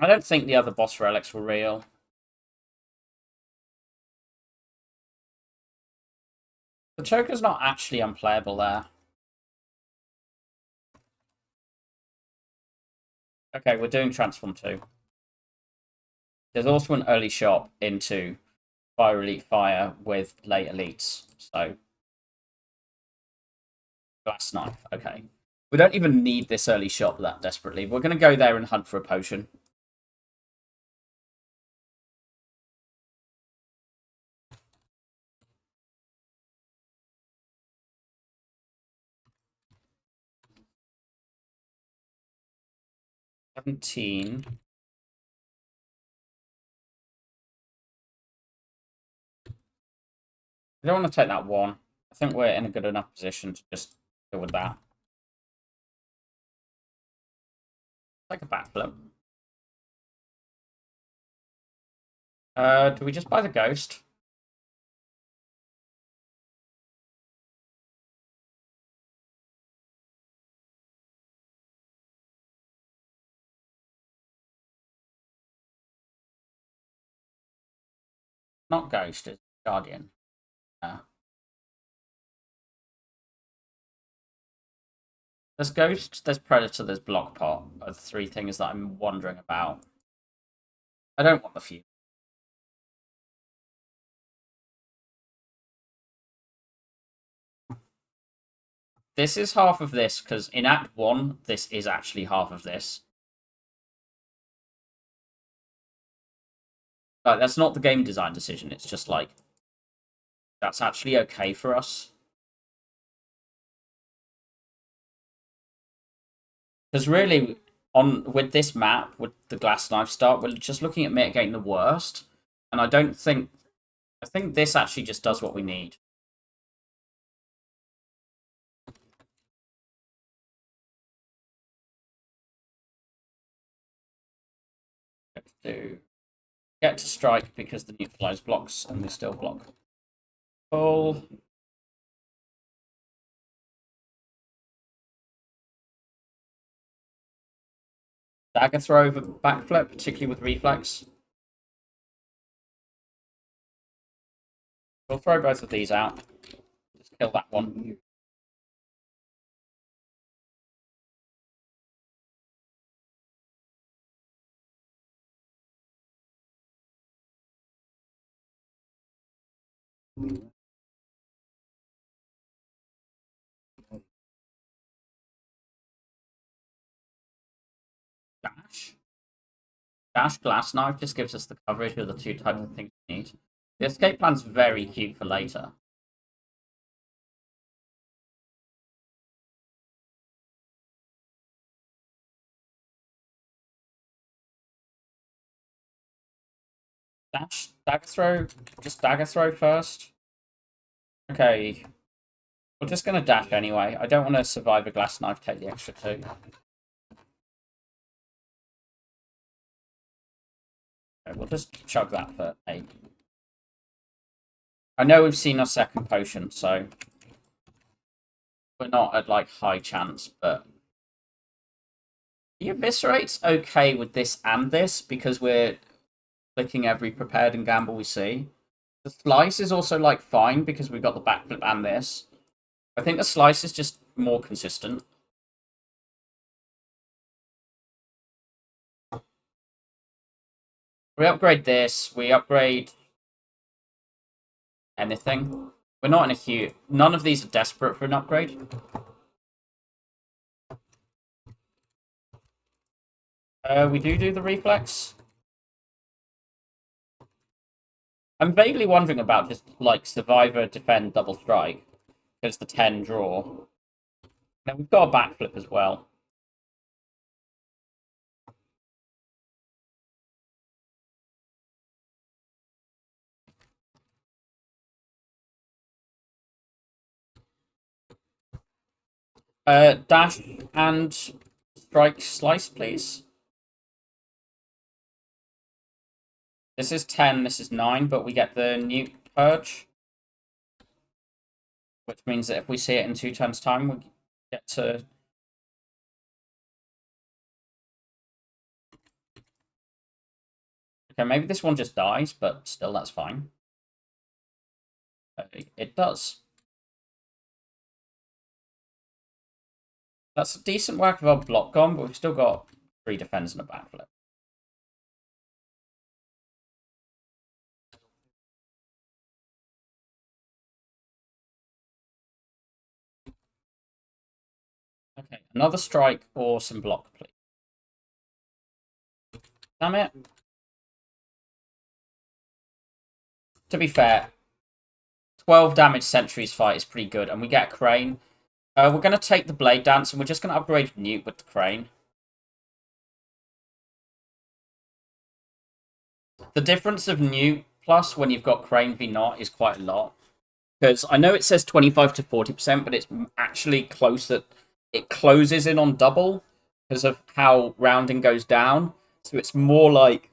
I don't think the other boss relics were real. The choker's not actually unplayable there. Okay, we're doing Transform 2. There's also an early shop into Fire Elite Fire with late elites. So, Glass Knife. Okay. We don't even need this early shop that desperately. We're going to go there and hunt for a potion. $17. I don't want to take that one. I think we're in a good enough position to just deal with that. Like a backflip. Do we just buy the ghost? Not ghost, it's guardian. There's ghost, there's predator, there's block pot. Are the three things that I'm wondering about. I don't want the few. This is half of this, because in Act 1, this is actually half of this. Like, that's not the game design decision, it's just like, that's actually okay for us. Because really, with this map, with the glass knife start, we're just looking at mitigating the worst. And I think this actually just does what we need. Get to strike because the neutralize blocks and we still block. Pull. Dagger throw over backflip, particularly with reflex. We'll throw both of these out. Just kill that one. Dash. Dash glass knife just gives us the coverage of the two types of things we need. The escape plan's very cute for later. Dash, dagger throw, just dagger throw first. Okay, we're just gonna dash anyway. I don't want to survive a glass knife, take the extra 2. Okay, we'll just chug that for 8. I know we've seen our second potion, so we're not at like high chance, but the eviscerate's okay with this and this because we're clicking every prepared and gamble we see. The slice is also like fine because we've got the backflip and this. I think the slice is just more consistent. We upgrade this, we upgrade anything. We're not in a huge... None of these are desperate for an upgrade. We do the reflex. I'm vaguely wondering about just, like, survivor, defend, double strike. Because the 10 draw. Now, we've got a backflip as well. Dash and strike slice, please. This is 10, this is 9, but we get the nuke purge. Which means that if we see it in 2 turns' time, we get to... Okay, maybe this one just dies, but still, that's fine. It does. That's a decent whack of our block gone, but we've still got 3 defense and a backflip. Okay, another strike or some block, please. Damn it. To be fair, 12 damage sentries fight is pretty good, and we get a crane. We're going to take the blade dance, and we're just going to upgrade Newt with the crane. The difference of Newt plus when you've got crane v not is quite a lot. Because I know it says 25 to 40%, but it's actually close that it closes in on double because of how rounding goes down. So it's more like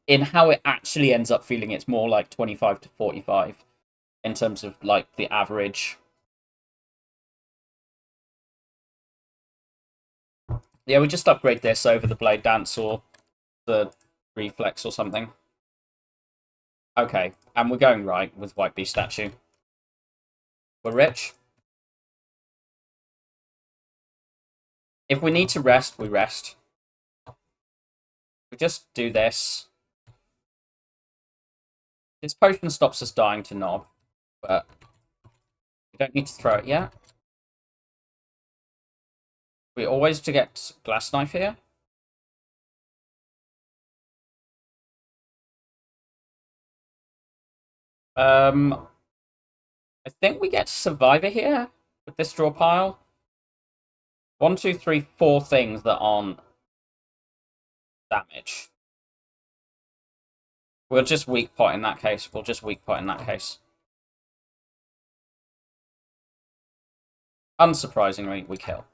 in how it actually ends up feeling, it's more like 25 to 45 in terms of like the average. Yeah, we just upgrade this over the blade dance or the reflex or something. Okay, and we're going right with White Beast statue. We're rich. If we need to rest, we rest. We just do this. This potion stops us dying to Knob, but we don't need to throw it yet. We always to get Glass Knife here. I think we get Survivor here with this draw pile. 1, 2, 3, 4 things that aren't damage. We'll just weak pot in that case. Unsurprisingly, we kill.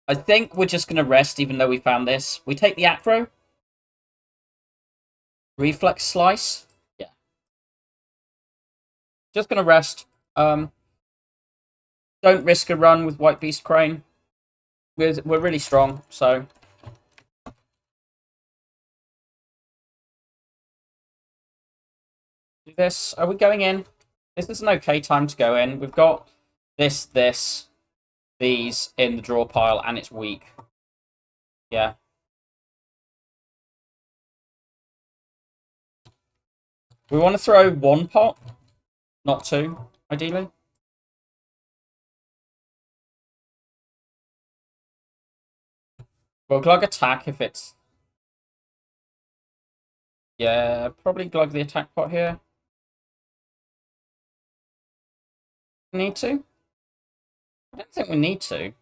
I think we're just going to rest even though we found this. We take the acro. Reflex slice. Yeah. Just going to rest. Don't risk a run with White Beast Crane. We're really strong, so... Do this. Are we going in? This is an okay time to go in. We've got this, these in the draw pile, and it's weak. Yeah. We want to throw 1 pot, not 2, ideally. We'll glug attack if it's... Yeah, probably glug the attack pot here. Need to? I don't think we need to.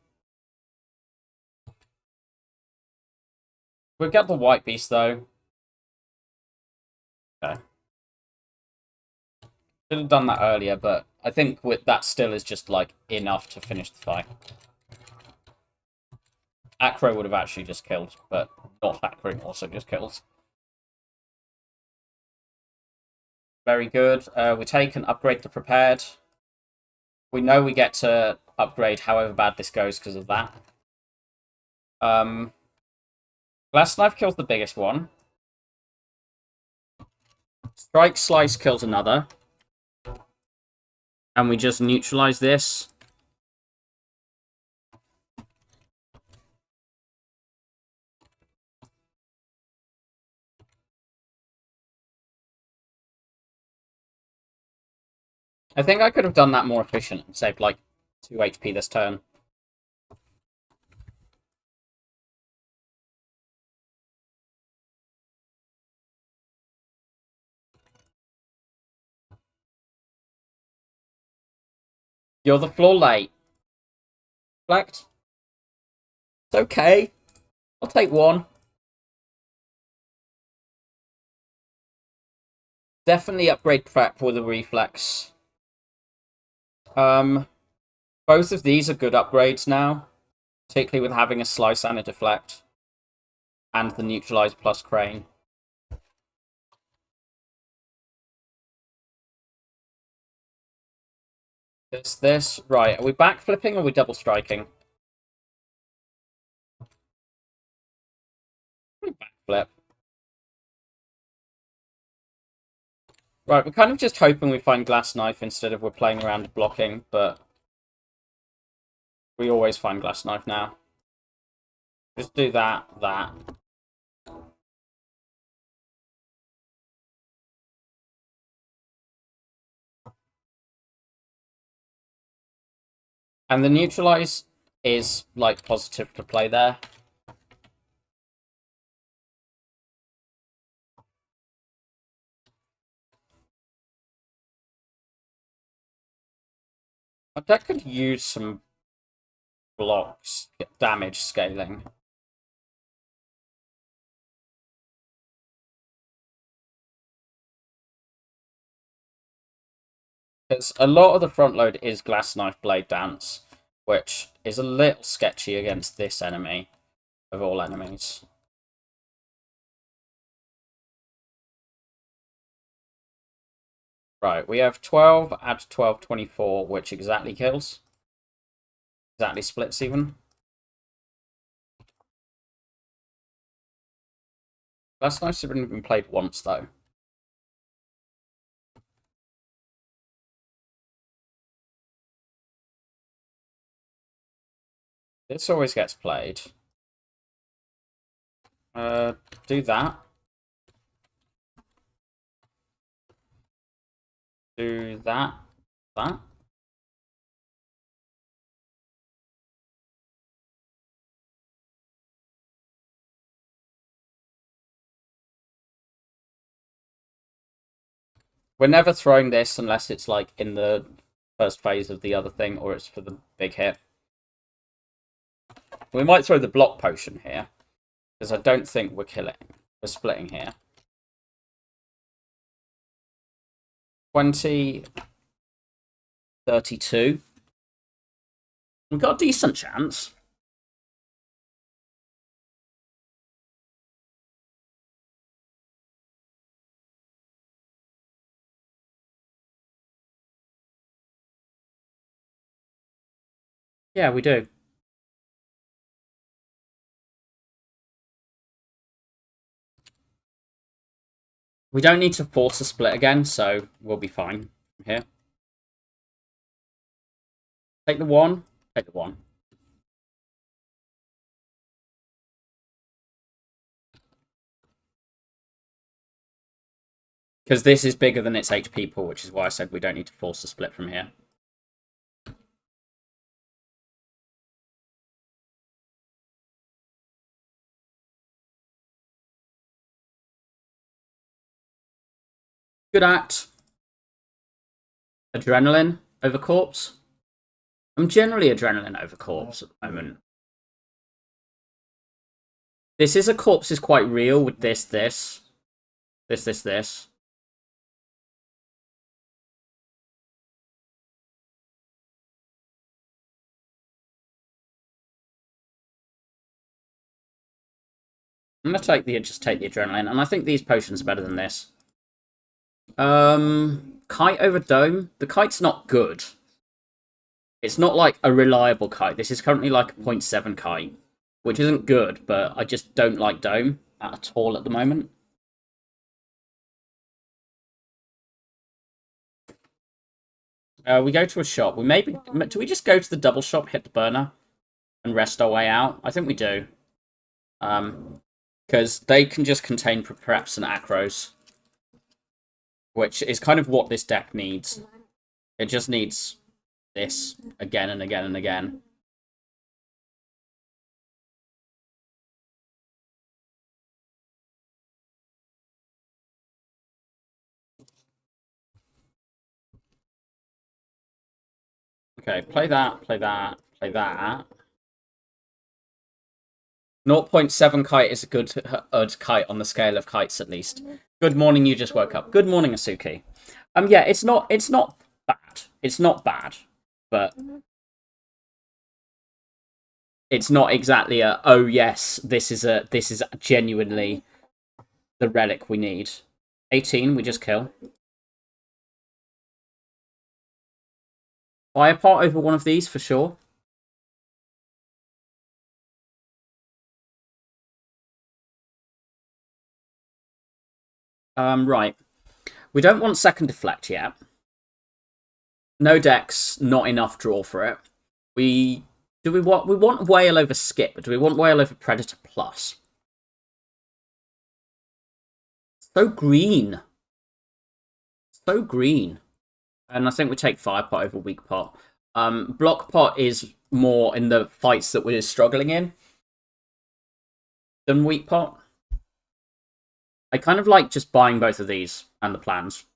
We've got the White Beast, though. Okay. Should have done that earlier, but I think that still is just, like, enough to finish the fight. Acro would have actually just killed, but not Acro also just kills. Very good. We take and upgrade the prepared. We know we get to upgrade however bad this goes because of that. Glass Knife kills the biggest one. Strike Slice kills another. And we just neutralize this. I think I could have done that more efficient and saved like 2 HP this turn. You're the floor late. Reflect. It's okay. I'll take 1. Definitely upgrade prep with a reflex. Both of these are good upgrades now, particularly with having a slice and a deflect, and the neutralize plus crane. This. Right, are we backflipping or are we double striking? Backflip. Right, we're kind of just hoping we find Glass Knife instead of we're playing around blocking, but we always find Glass Knife now. Just do that. And the neutralize is, like, positive to play there. Our deck could use some blocks, damage scaling. Because a lot of the front load is Glass Knife Blade Dance, which is a little sketchy against this enemy, of all enemies. Right, we have 12, add 12, 24, which exactly kills. Exactly splits even. Glass Knife's have only been played once, though. This always gets played. Do that. Do that. That. We're never throwing this unless it's, like, in the first phase of the other thing, or it's for the big hit. We might throw the block potion here, because I don't think we're killing. We're splitting here. 20, 32. We've got a decent chance. Yeah, we do. We don't need to force a split again, so we'll be fine here. Take the 1. Take the 1. Because this is bigger than its HP pool, which is why I said we don't need to force a split from here. Good act. Adrenaline over corpse. I'm generally adrenaline over corpse at the moment. This is a corpse is quite real with this. I'm gonna just take the adrenaline, and I think these potions are better than this. Kite over dome. The kite's not good. It's not like a reliable kite. This is currently like a 0.7 kite, which isn't good, but I just don't like dome at all at the moment. We go to a shop. Do we just go to the double shop, hit the burner, and rest our way out? I think we do. Because they can just contain perhaps an acros, which is kind of what this deck needs. It just needs this again and again and again. Okay, play that, play that, play that. 0.7 kite is a good kite on the scale of kites, at least. Good morning, you just woke up. Good morning, Asuki. Yeah, it's not bad. It's not bad, but it's not exactly a, oh yes, this is genuinely the relic we need. 18, we just kill. Fire pot over one of these for sure. Right. We don't want second deflect yet. No dex, not enough draw for it. We want whale over skip, but do we want whale over predator plus? So green. So green. And I think we take fire pot over weak pot. Block pot is more in the fights that we're struggling in than weak pot. I kind of like just buying both of these and the plans.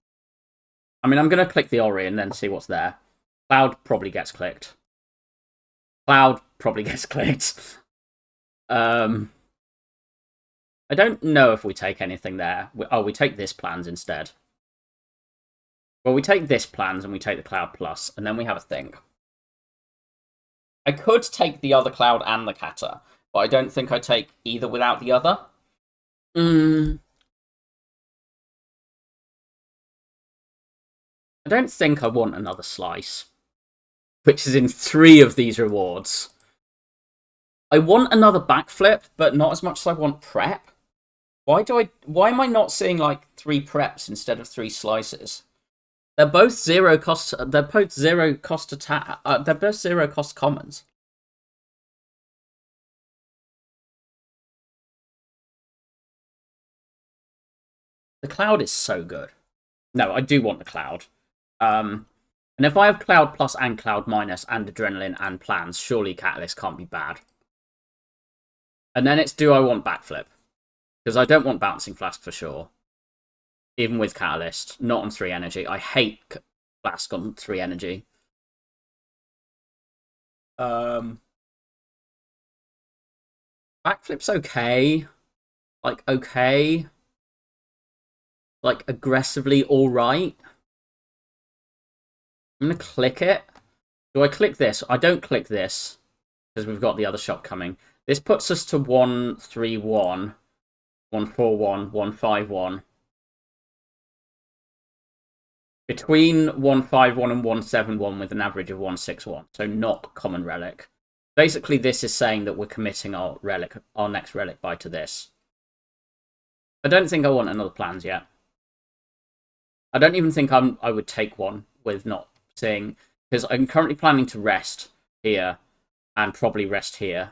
I mean, I'm going to click the Ori and then see what's there. Cloud probably gets clicked. Cloud probably gets clicked. I don't know if we take anything there. We take this plans instead. Well, we take this plans and we take the Cloud Plus, and then we have a thing. I could take the other Cloud and the Kata, but I don't think I take either without the other. I don't think I want another slice, which is in 3 of these rewards. I want another backflip, but not as much as I want prep. Why am I not seeing like 3 preps instead of 3 slices? They're both 0 cost. They're both 0 cost attack. They're both 0 cost commons. The Cloud is so good. No, I do want the Cloud. And if I have Cloud Plus and Cloud Minus and Adrenaline and plans, surely Catalyst can't be bad. And then it's, do I want Backflip? Because I don't want Bouncing Flask for sure. Even with Catalyst. Not on 3 energy. I hate Flask on 3 energy. Backflip's okay. Like, okay. Like, aggressively alright. I'm going to click it. Do I click this? I don't click this, because we've got the other shot coming. This puts us to 131, 141, 151. Between 151 and 171 with an average of 161. So not common relic. Basically, this is saying that we're committing our next relic buy to this. I don't think I want another plans yet. I don't even think I would take one with not seeing, because I'm currently planning to rest here and probably rest here.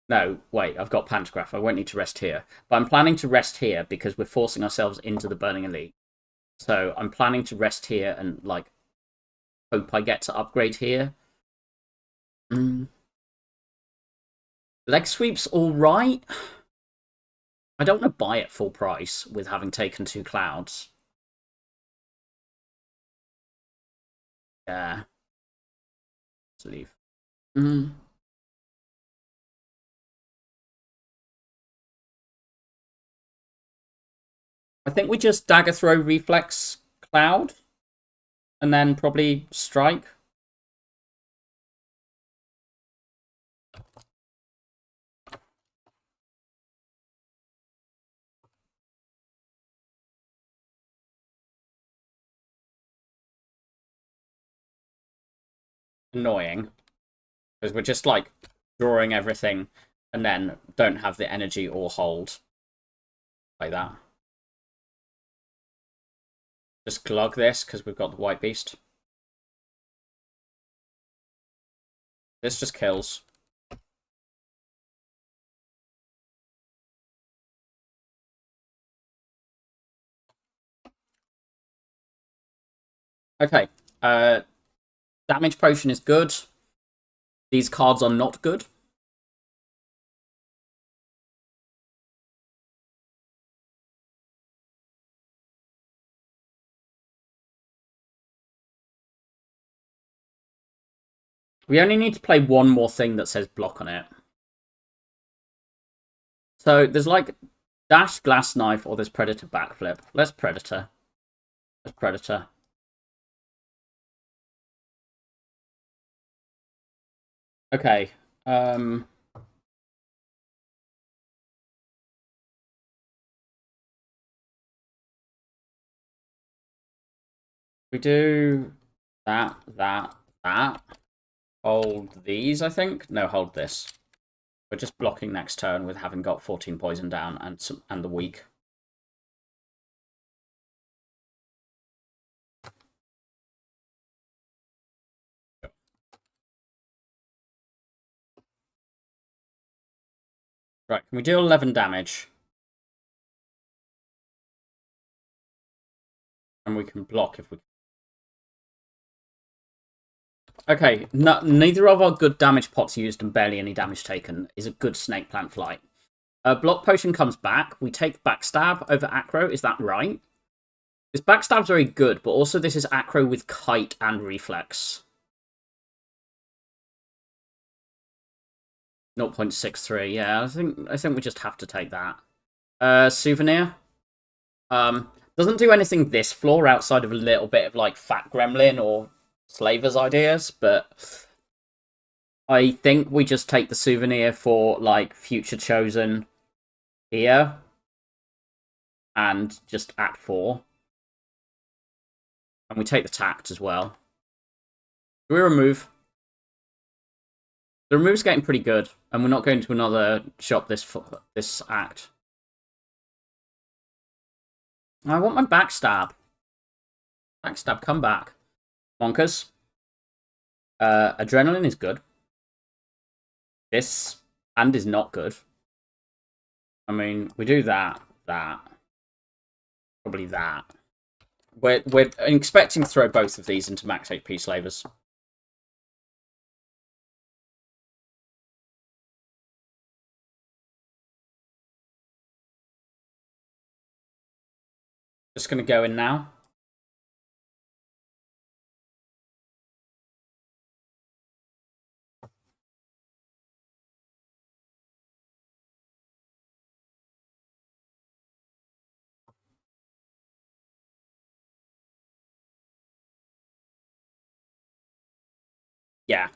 No, wait, I've got Pantograph. I won't need to rest here. But I'm planning to rest here because we're forcing ourselves into the Burning Elite. So I'm planning to rest here and, like, hope I get to upgrade here. Leg sweep's alright. I don't want to buy it full price with having taken 2 clouds. Yeah. Let's leave. I think we just dagger throw reflex cloud and then probably strike. Annoying. Because we're just like drawing everything and then don't have the energy or hold. Like that. Just glug this because we've got the White Beast. This just kills. Okay. Damage potion is good. These cards are not good. We only need to play one more thing that says block on it. So there's like dash, glass knife, or there's predator backflip. Let's predator. Let's predator. Okay. We do that, that, that. Hold these, I think. No, hold this. We're just blocking next turn with having got 14 poison down and the weak. Right, can we do 11 damage? And we can block if we... Okay, no, neither of our good damage pots used and barely any damage taken is a good snake plant flight. Block potion comes back. We take backstab over acro. Is that right? This backstab's very good, but also this is acro with kite and reflex. 0.63. Yeah, I think we just have to take that. Souvenir. Doesn't do anything this floor outside of a little bit of like Fat Gremlin or Slaver's ideas, but I think we just take the souvenir for like Future Chosen here and just Act 4. And we take the tact as well. Do we remove? The remove's getting pretty good, and we're not going to another shop this act. I want my backstab. Backstab, come back. Bonkers. Adrenaline is good. This and is not good. I mean, we do that. Probably that. We're expecting to throw both of these into max HP slavers. Just going to go in now. Yeah.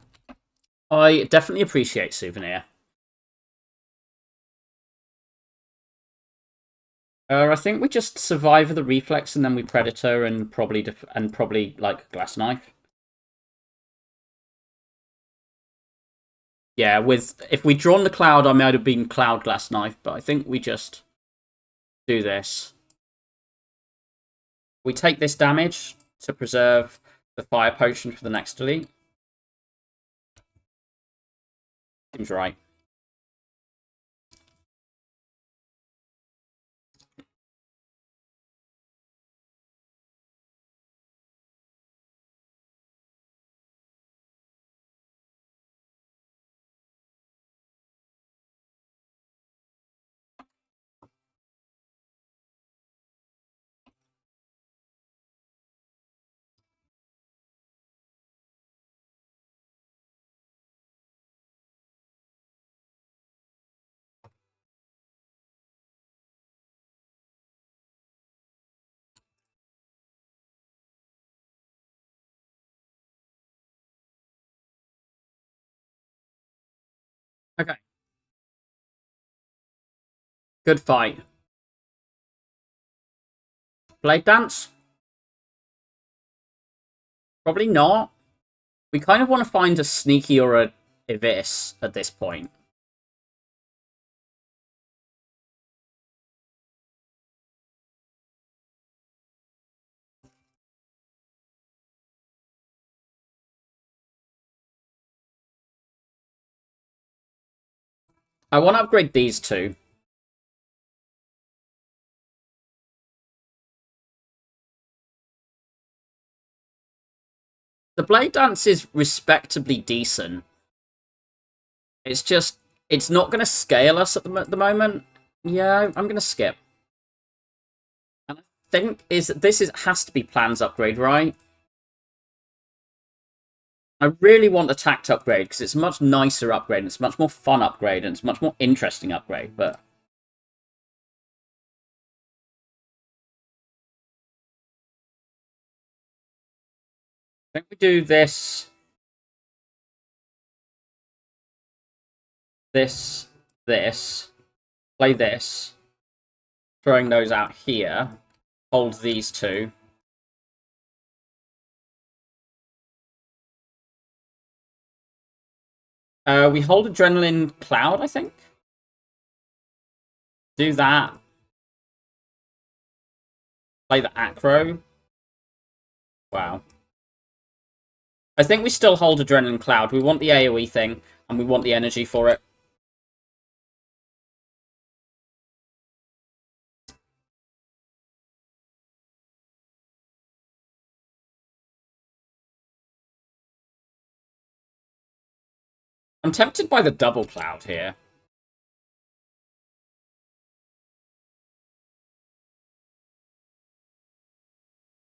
I definitely appreciate Souvenir. I think we just survive the reflex and then we Predator and probably like Glass Knife. Yeah, if we'd drawn the cloud, I might have been Cloud Glass Knife, but I think we just do this. We take this damage to preserve the Fire Potion for the next delete. Seems right. Okay. Good fight. Blade Dance? Probably not. We kind of want to find a Sneaky or a Abyss at this point. I want to upgrade these two. The Blade Dance is respectably decent. It's just, it's not going to scale us at the moment. Yeah, I'm going to skip. And I think has to be plans upgrade, right? I really want the tact upgrade because it's a much nicer upgrade. And it's a much more fun upgrade and it's a much more interesting upgrade. But I think we do this, this, play this, throwing those out here, hold these two. We hold Adrenaline Cloud, I think. Do that. Play the Acro. Wow. I think we still hold Adrenaline Cloud. We want the AoE thing, and we want the energy for it. I'm tempted by the double cloud here.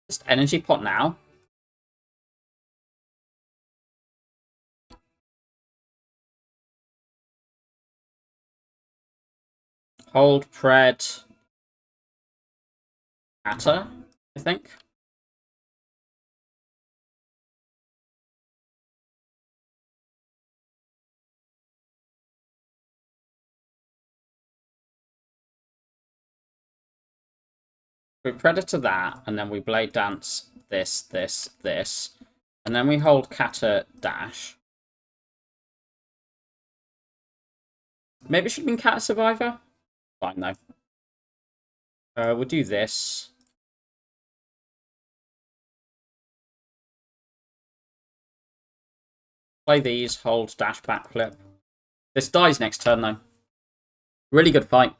Just energy pot now. Hold pred. Atta, I think. We Predator that, and then we Blade Dance this, this, this. And then we hold Kata Dash. Maybe it should have been Kata Survivor? Fine, though. We'll do this. Play these, hold, dash, backflip. This dies next turn, though. Really good fight.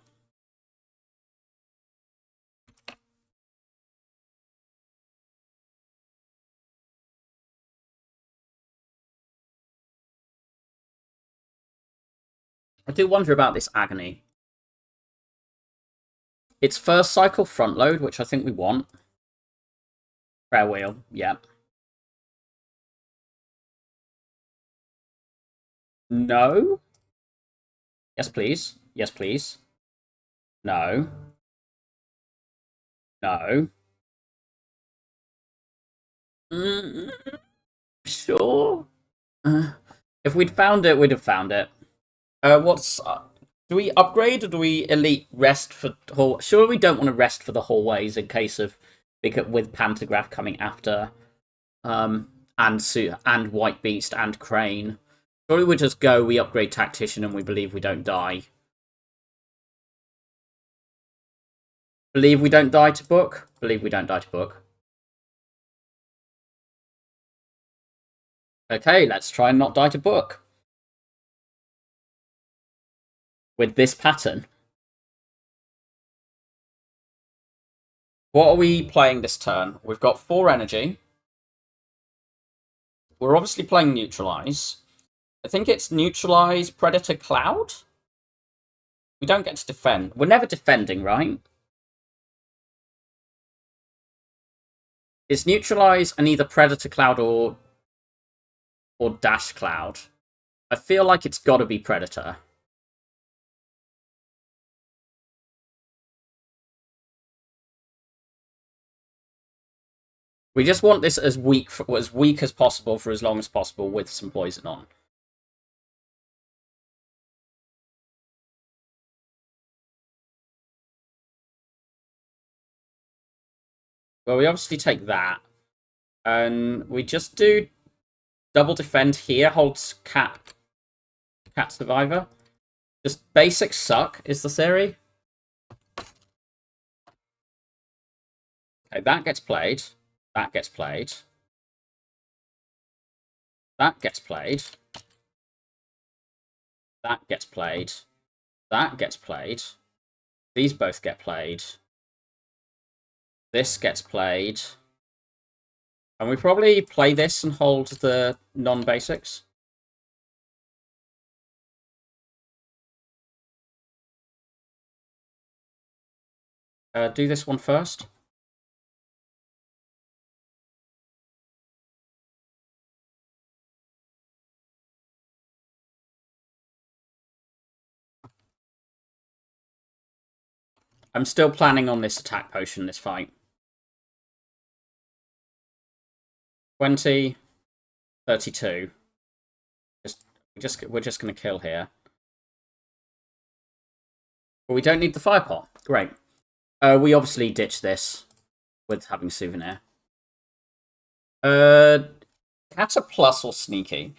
I do wonder about this Agony. It's first cycle front load, which I think we want. Prayer Wheel, yeah. No? Yes, please. Yes, please. No. No. Sure. If we'd found it, we'd have found it. What's... do we upgrade or do we elite rest for... Sure, we don't want to rest for the hallways in case of... with Pantograph coming after... and White Beast and Crane. Surely we just go, we upgrade Tactician, and we believe we don't die. Believe we don't die to book? Believe we don't die to book. Okay, let's try and not die to book. With this pattern. What are we playing this turn? We've got 4 energy. We're obviously playing Neutralize. I think it's Neutralize, Predator, Cloud? We don't get to defend. We're never defending, right? It's Neutralize and either Predator, Cloud or Dash Cloud. I feel like it's got to be Predator. We just want this as weak as possible for as long as possible with some poison on. Well, we obviously take that. And we just do double defend here, holds Cat Survivor. Just basic suck is the theory. Okay, that gets played. That gets played. That gets played. That gets played. That gets played. These both get played. This gets played. And we probably play this and hold the non-basics. Do this one first. I'm still planning on this attack potion, this fight. 20, 32. We're just going to kill here. But we don't need the fire pot. Great. We obviously ditch this with having Souvenir. Kata plus or Sneaky?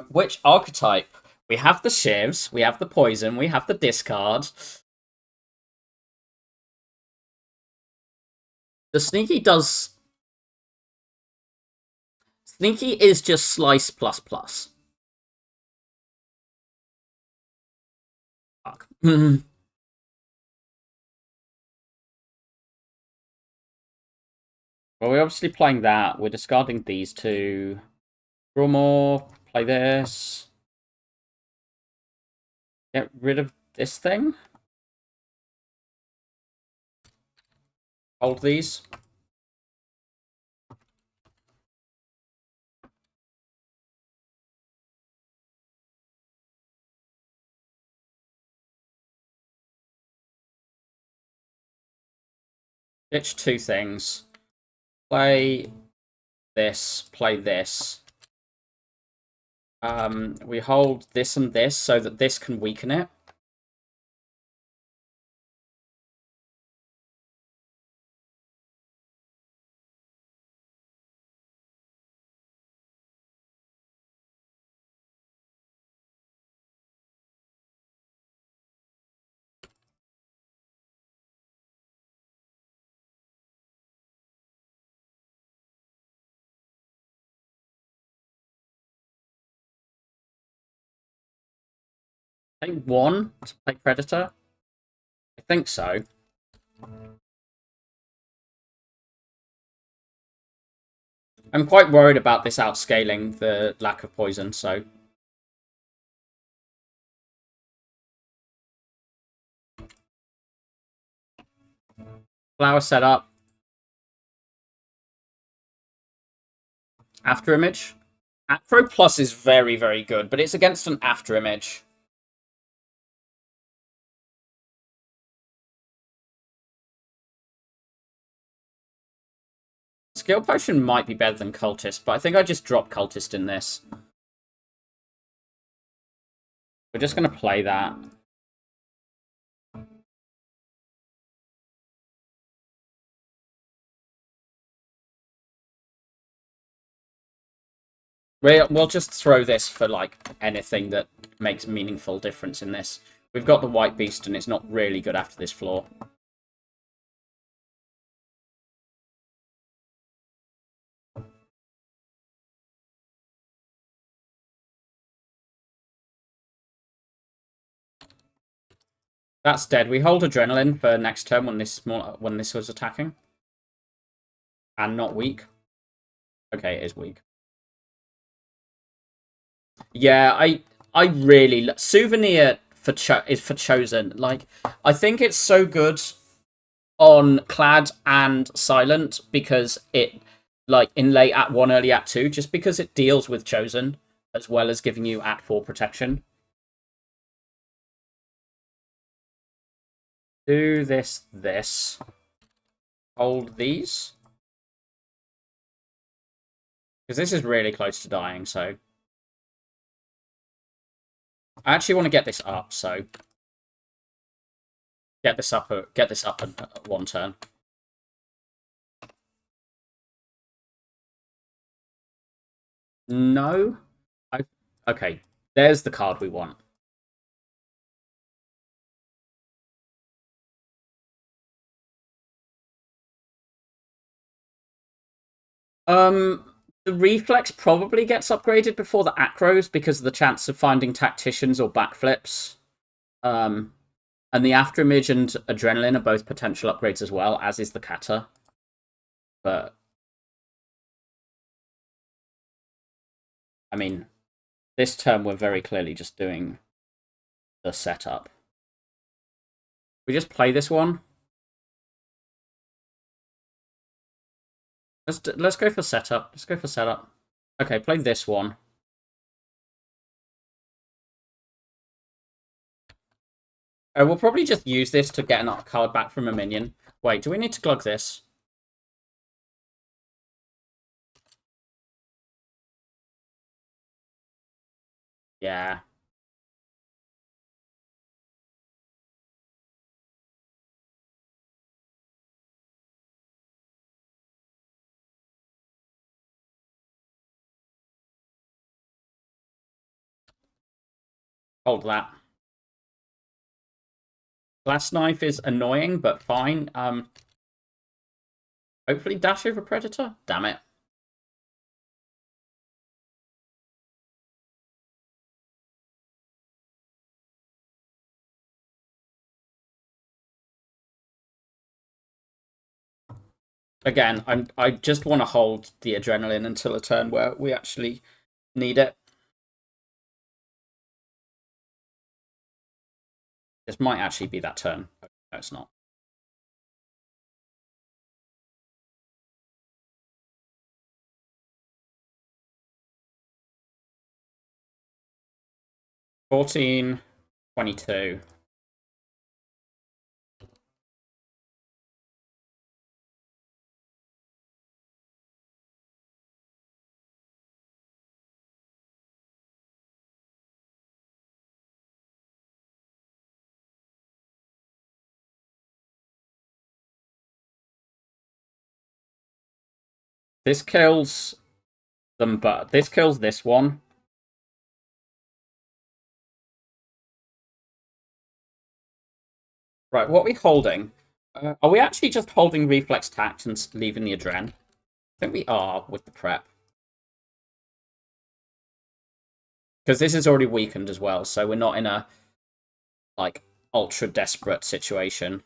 Which archetype? We have the Shivs, we have the Poison, we have the Discard. The Sneaky does... Sneaky is just Slice plus plus. Fuck. Well, we're obviously playing that. We're discarding these two. Draw more. Play this. Get rid of this thing. Hold these. Ditch two things. Play this. Play this. We hold this and this so that this can weaken it. Play one to play Predator. I think so. I'm quite worried about this outscaling the lack of poison, so... Flower setup. After image. Acro Plus is very, very good, but it's against an after image. Skill Potion might be better than Cultist, but I think I just drop Cultist in this. We're just going to play that. We'll just throw this for, like, anything that makes meaningful difference in this. We've got the White Beast, and it's not really good after this floor. That's dead. We hold Adrenaline for next turn when this was attacking. And not weak. Okay, it is weak. Yeah, I really... Souvenir is for Chosen. Like, I think it's so good on Clad and Silent because it, like, in late Act 1, early Act 2, just because it deals with Chosen as well as giving you Act 4 protection. Do this. Hold these. Because this is really close to dying, so... I actually want to get this up, so... Get this up in one turn. No. Okay. There's the card we want. The reflex probably gets upgraded before the acros because of the chance of finding tacticians or backflips. And the afterimage and adrenaline are both potential upgrades as well, as is the kata. But I mean, this turn we're very clearly just doing the setup. We just play this one. Let's go for setup. Let's go for setup. Okay, play this one. We'll probably just use this to get a card back from a minion. Wait, do we need to glug this? Yeah. Hold that. Glass Knife is annoying, but fine. Hopefully dash over Predator? Damn it. Again, I just want to hold the adrenaline until a turn where we actually need it. This might actually be that turn. No, it's not. $14, $22. This kills them, but this kills this one. Right, what are we holding? Are we actually just holding reflex tact and leaving the adren? I think we are with the prep. Because this is already weakened as well, so we're not in a, like, ultra desperate situation.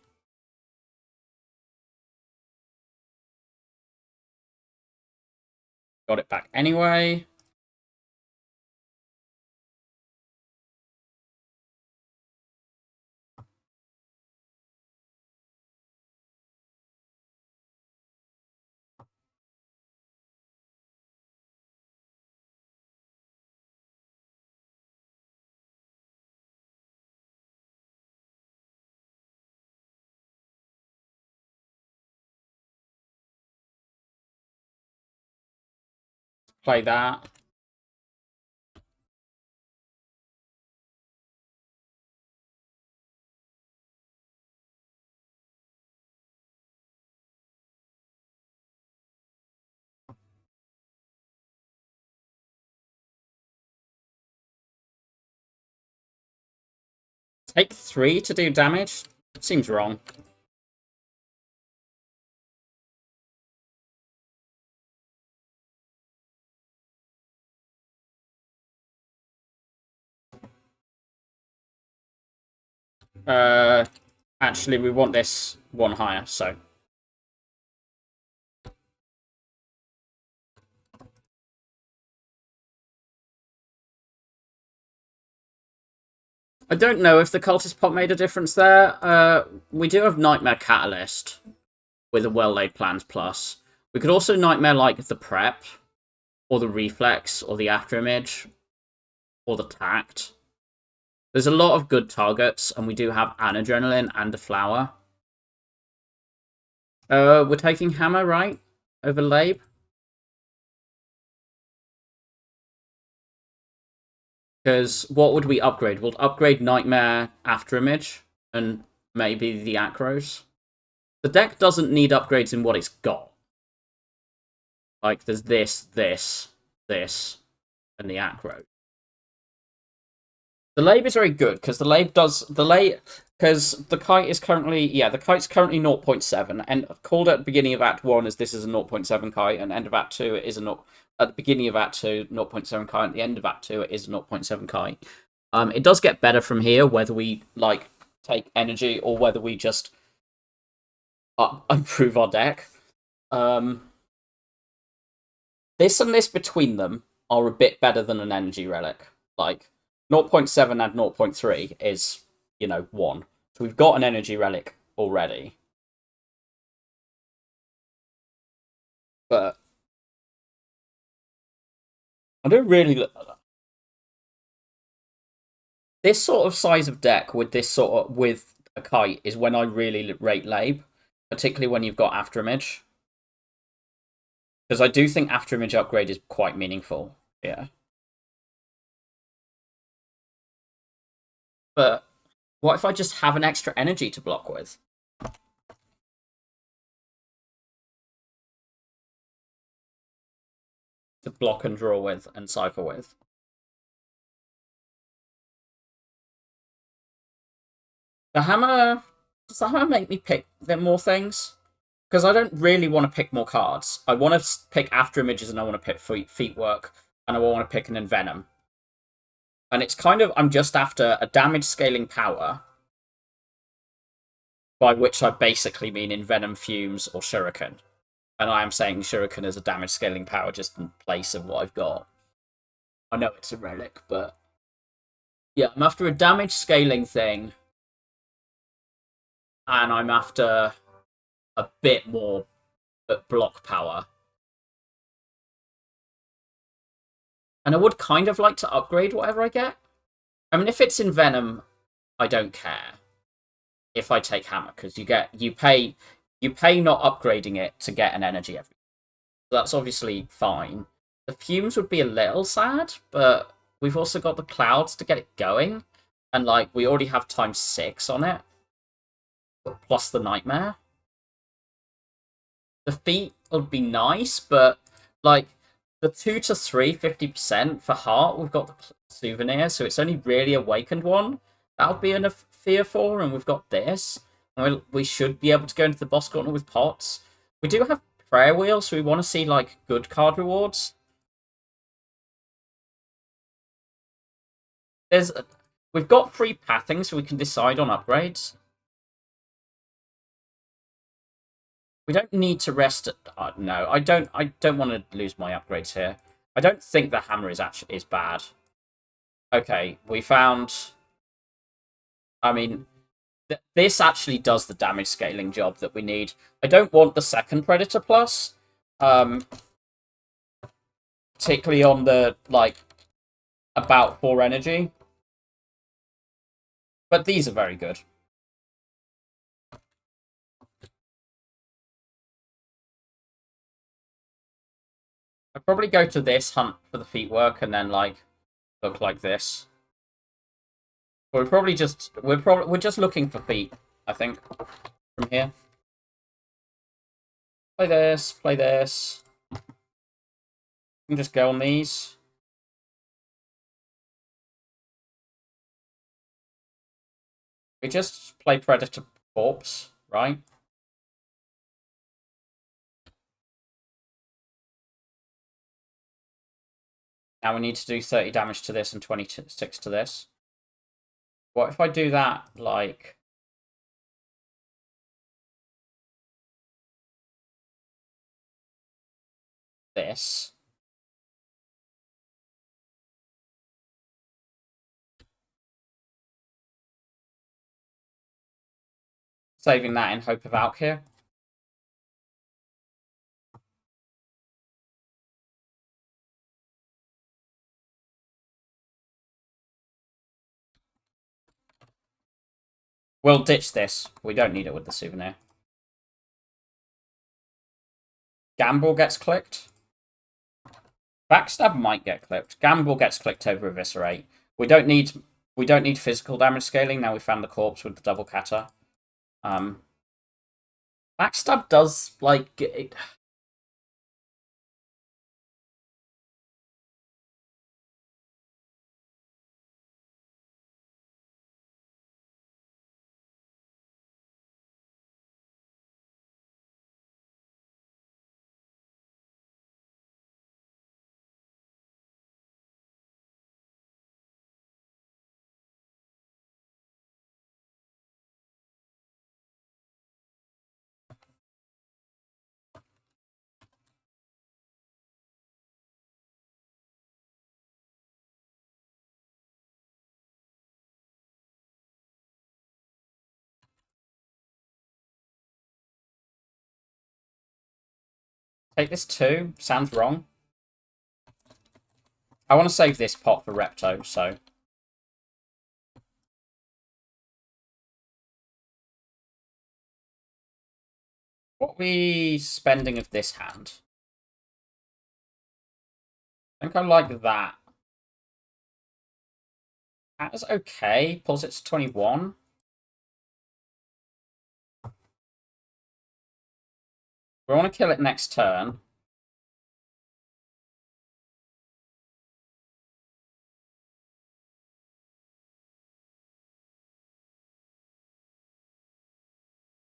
Got it back anyway. Play that. Take 3 to do damage? It seems wrong. Actually, we want this one higher, so. I don't know if the cultist pot made a difference there. We do have Nightmare Catalyst with a well-laid plans plus. We could also Nightmare like the prep, or the reflex, or the afterimage, or the tact. There's a lot of good targets, and we do have an adrenaline and a flower. We're taking hammer, right? Over Labe? Because what would we upgrade? We'll upgrade Nightmare Afterimage, and maybe the Acros. The deck doesn't need upgrades in what it's got. Like, there's this, and the Acro. The Labe is very good, because the Labe does... Because the kite is currently... Yeah, the kite's currently 0.7, and called at the beginning of Act 1 as this is a 0.7 kite, and end of Act 2 it is a 0... At the beginning of Act 2, 0.7 kite, at the end of Act 2 it is a 0.7 kite. It does get better from here, whether we, like, take energy, or whether we just improve our deck. This and this between them are a bit better than an energy relic. Like, 0.7 and 0.3 is, you know, 1. So we've got an energy relic already. But I don't really... This sort of size of deck with this sort of... with a kite is when I really rate Labe. Particularly when you've got Afterimage. Because I do think Afterimage upgrade is quite meaningful. Yeah. But what if I just have an extra energy to block with? To block and draw with and cipher with. The hammer... Does the hammer make me pick more things? Because I don't really want to pick more cards. I want to pick after images and I want to pick feet work. And I want to pick an Envenom. And it's kind of... I'm just after a damage scaling power. By which I basically mean Envenom, Fumes, or Shuriken. And I am saying Shuriken is a damage scaling power just in place of what I've got. I know it's a relic, but... Yeah, I'm after a damage scaling thing and I'm after a bit more block power. And I would kind of like to upgrade whatever I get. I mean, if it's in Venom, I don't care if I take Hammer, because you pay not upgrading it to get an energy every. So that's obviously fine. The fumes would be a little sad, but we've also got the clouds to get it going, and like we already have ×6 on it, plus the nightmare. The feet would be nice, but like the 2 to 3, 50% for heart, we've got the souvenir, so it's only really awakened one. That would be enough fear for, and we've got this. And we should be able to go into the boss corner with pots. We do have prayer wheel, so we want to see like good card rewards. We've got free pathing, so we can decide on upgrades. We don't need to rest at... no, I don't want to lose my upgrades here. I don't think the hammer is bad. Okay, we found... I mean, this actually does the damage scaling job that we need. I don't want the second Predator Plus. Particularly on the, like, about 4 energy. But these are very good. I'd probably go to this, hunt for the feet work, and then, like, look like this. But we're just looking for feet, I think, from here. Play this, play this. We can just go on these. We just play Predator Corpse, right? Now we need to do 30 damage to this and 26 to this. What if I do that, like... this? Saving that in hope of Alk here. We'll ditch this. We don't need it with the souvenir. Gamble gets clicked. Backstab might get clipped. Gamble gets clicked over Eviscerate. We don't need physical damage scaling now we found the corpse with the double kata. Backstab does like it. Take this too. Sounds wrong. I want to save this pot for Repto, so... what are we spending of this hand? I think I like that. That is okay. Pulls it to 21. We want to kill it next turn.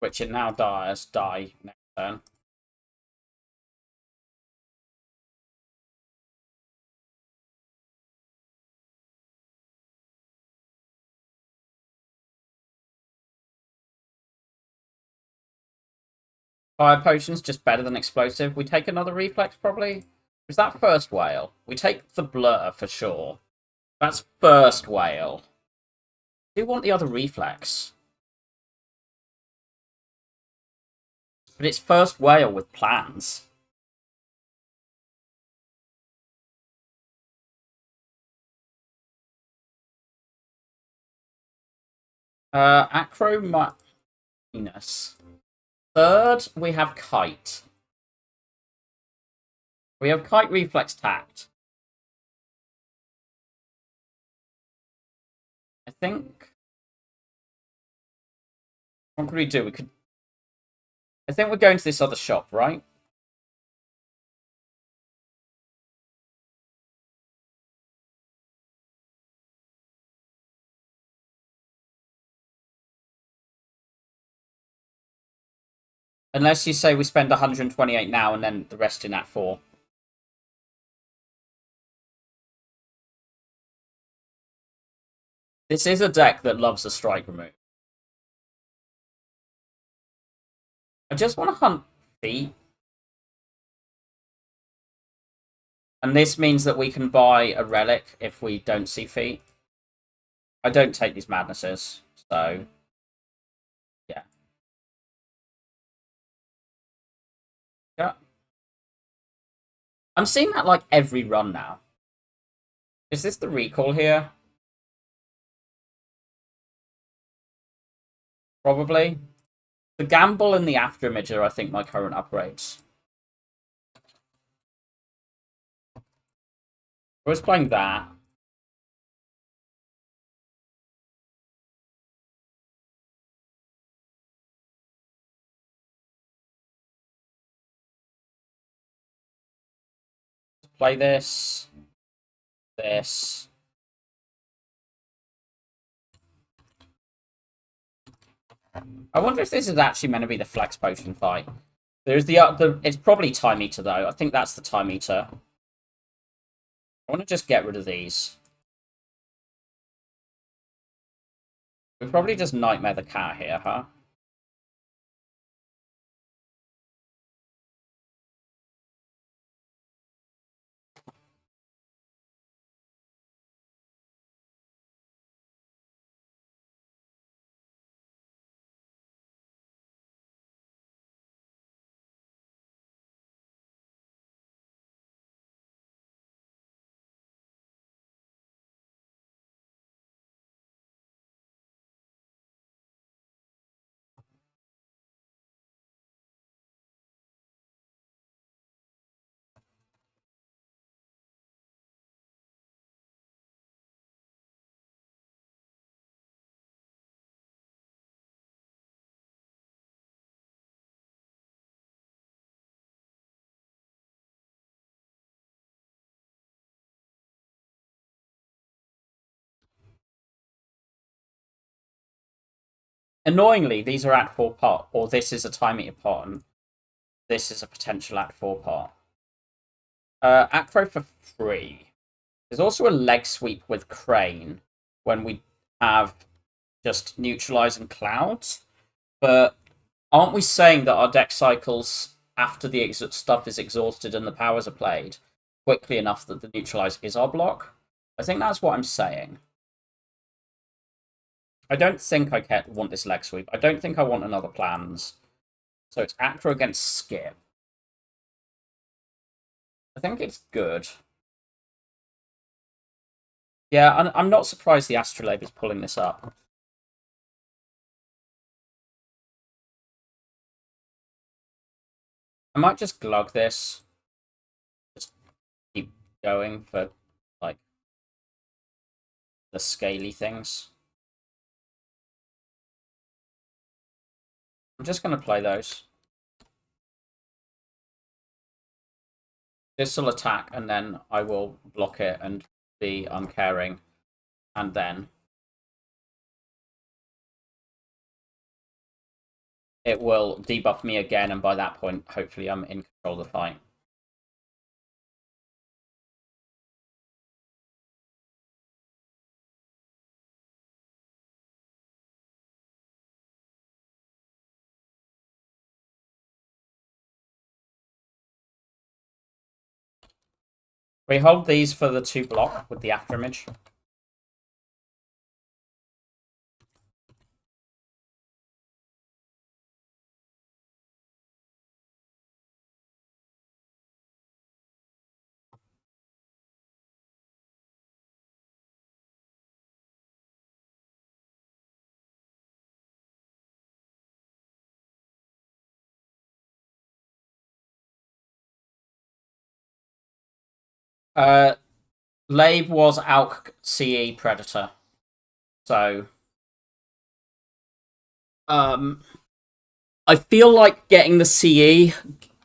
Which it now dies. Die next turn. Fire potion's just better than explosive. We take another reflex, probably. Is that first whale? We take the blur for sure. That's first whale. Do you want the other reflex? But it's first whale with plans. Acro minus. Third, we have kite. We have kite, reflex, tact. I think. What could we do? We could. I think we're going to this other shop, right? Unless you say we spend 128 now and then the rest in Act 4. This is a deck that loves a strike remove. I just want to hunt feet. And this means that we can buy a relic if we don't see feet. I don't take these madnesses, so yeah. Yeah. I'm seeing that like every run now. Is this the recall here? Probably. The gamble and the afterimage are, I think, my current upgrades. I was playing that. Play this. This. I wonder if this is actually meant to be the flex potion fight. There's the it's probably time eater though. I think that's the time eater. I want to just get rid of these. We probably just nightmare the cat here, huh? Annoyingly, these are Act 4 pot, or this is a time eater pot, and this is a potential Act 4 pot. Acro for free. There's also a leg sweep with Crane when we have just neutralizing clouds. But aren't we saying that our deck cycles after the stuff is exhausted and the powers are played quickly enough that the neutralize is our block? I think that's what I'm saying. I don't think I want this leg sweep. I don't think I want another plans. So it's Acro against Skip. I think it's good. Yeah, I'm not surprised the Astrolabe is pulling this up. I might just glug this. Just keep going for, like, the scaly things. I'm just going to play those. This will attack, and then I will block it and be uncaring. And then it will debuff me again, and by that point, hopefully I'm in control of the fight. We hold these for the 2 block with the afterimage. Labe was Alc CE Predator. So, I feel like getting the CE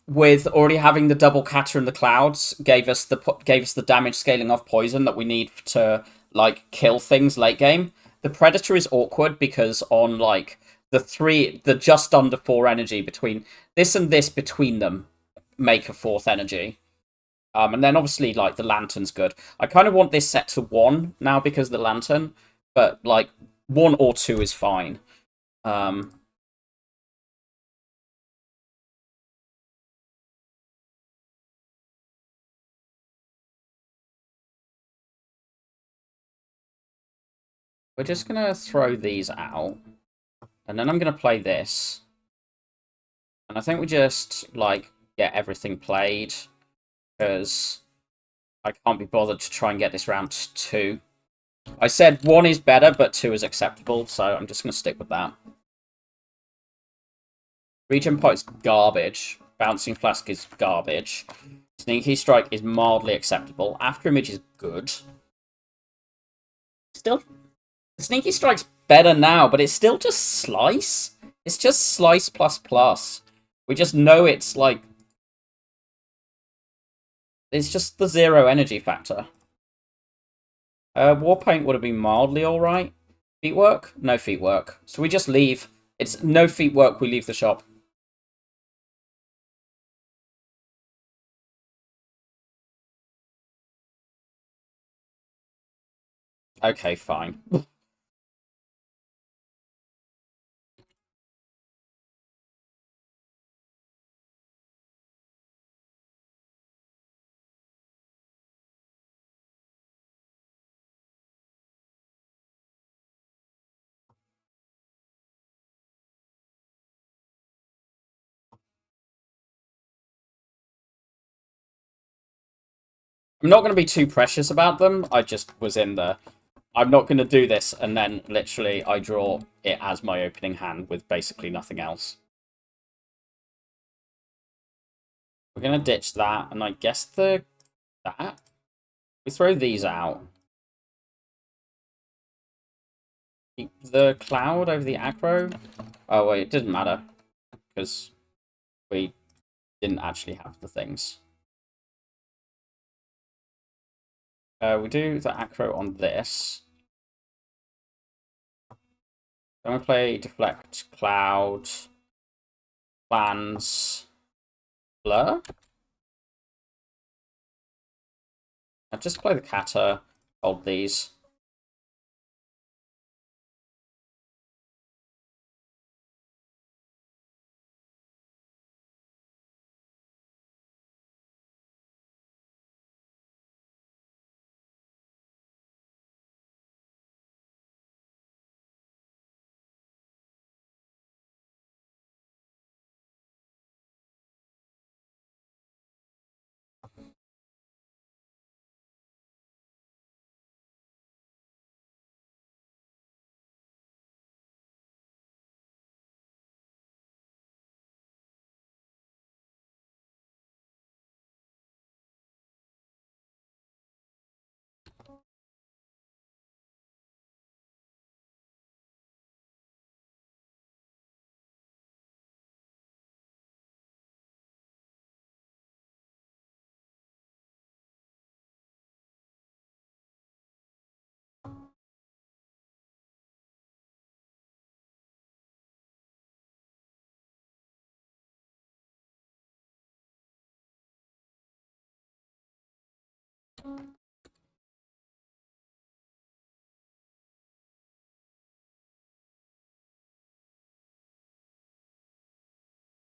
with already having the double Kata in the clouds gave us the damage scaling off poison that we need to like kill things late game. The Predator is awkward because on like the just under 4 energy between this and this between them make a 4th energy. And then obviously like the Lantern's good. I kind of want this set to 1 now because of the Lantern, but like 1 or 2 is fine. We're just going to throw these out. And then I'm going to play this. And I think we just, like, get everything played. Because I can't be bothered to try and get this round 2. I said 1 is better, but 2 is acceptable. So I'm just going to stick with that. Regen Pot's garbage. Bouncing Flask is garbage. Sneaky Strike is mildly acceptable. After Image is good. Still, Sneaky Strike's better now, but it's still just Slice. It's just Slice plus plus. We just know it's like... It's just the 0 energy factor. Warpaint would have been mildly alright. Feet work? No feet work. So we just leave. It's no feet work, we leave the shop. Okay, fine. I'm not going to be too precious about them. I just was in there. I'm not going to do this, and then literally I draw it as my opening hand with basically nothing else. We're going to ditch that, and I guess that. We throw these out. Keep the cloud over the aggro. Oh, wait, it didn't matter. Because we didn't actually have the things. We do the aggro on this. Then we play Deflect, Cloud, Plans, Blur. I'll just play the Kata, hold these.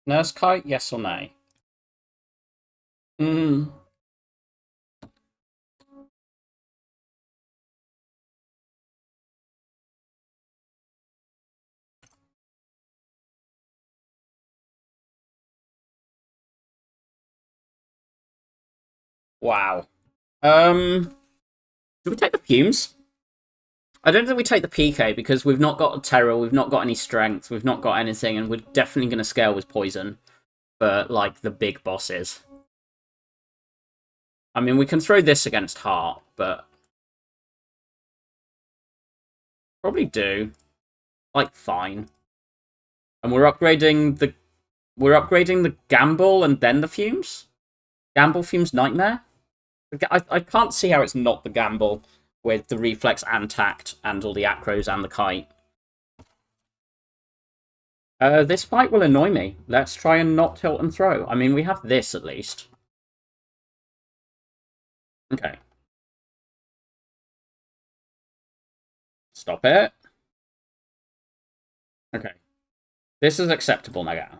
Nurse Kite, yes or no? Wow. Do we take the fumes? I don't think we take the PK because we've not got a terror, we've not got any strength, we've not got anything, and we're definitely going to scale with poison for like the big bosses. I mean, we can throw this against Heart, but probably do. Like, fine. And we're upgrading the Gamble and then the Fumes? Gamble, Fumes, Nightmare? I can't see how it's not the Gamble with the Reflex and Tact and all the Acros and the Kite. This fight will annoy me. Let's try and not tilt and throw. I mean, we have this at least. Okay. Stop it. Okay. This is acceptable now.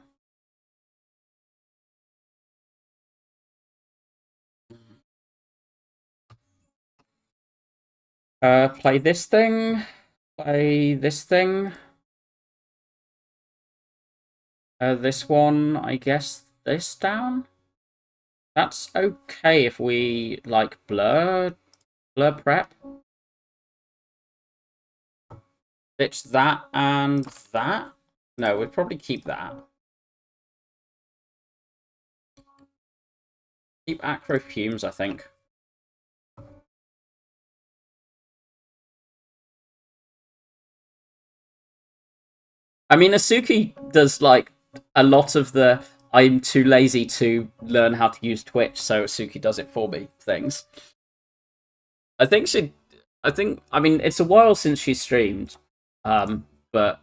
Play this thing. Play this thing. This one, I guess this down? That's okay if we, like, blur prep. Ditch that and that? No, we'd probably keep that. Keep Acro Fumes, I think. I mean, Asuki does, like, a lot of the I'm too lazy to learn how to use Twitch, so Asuki does it for me things. I mean, it's a while since she streamed, but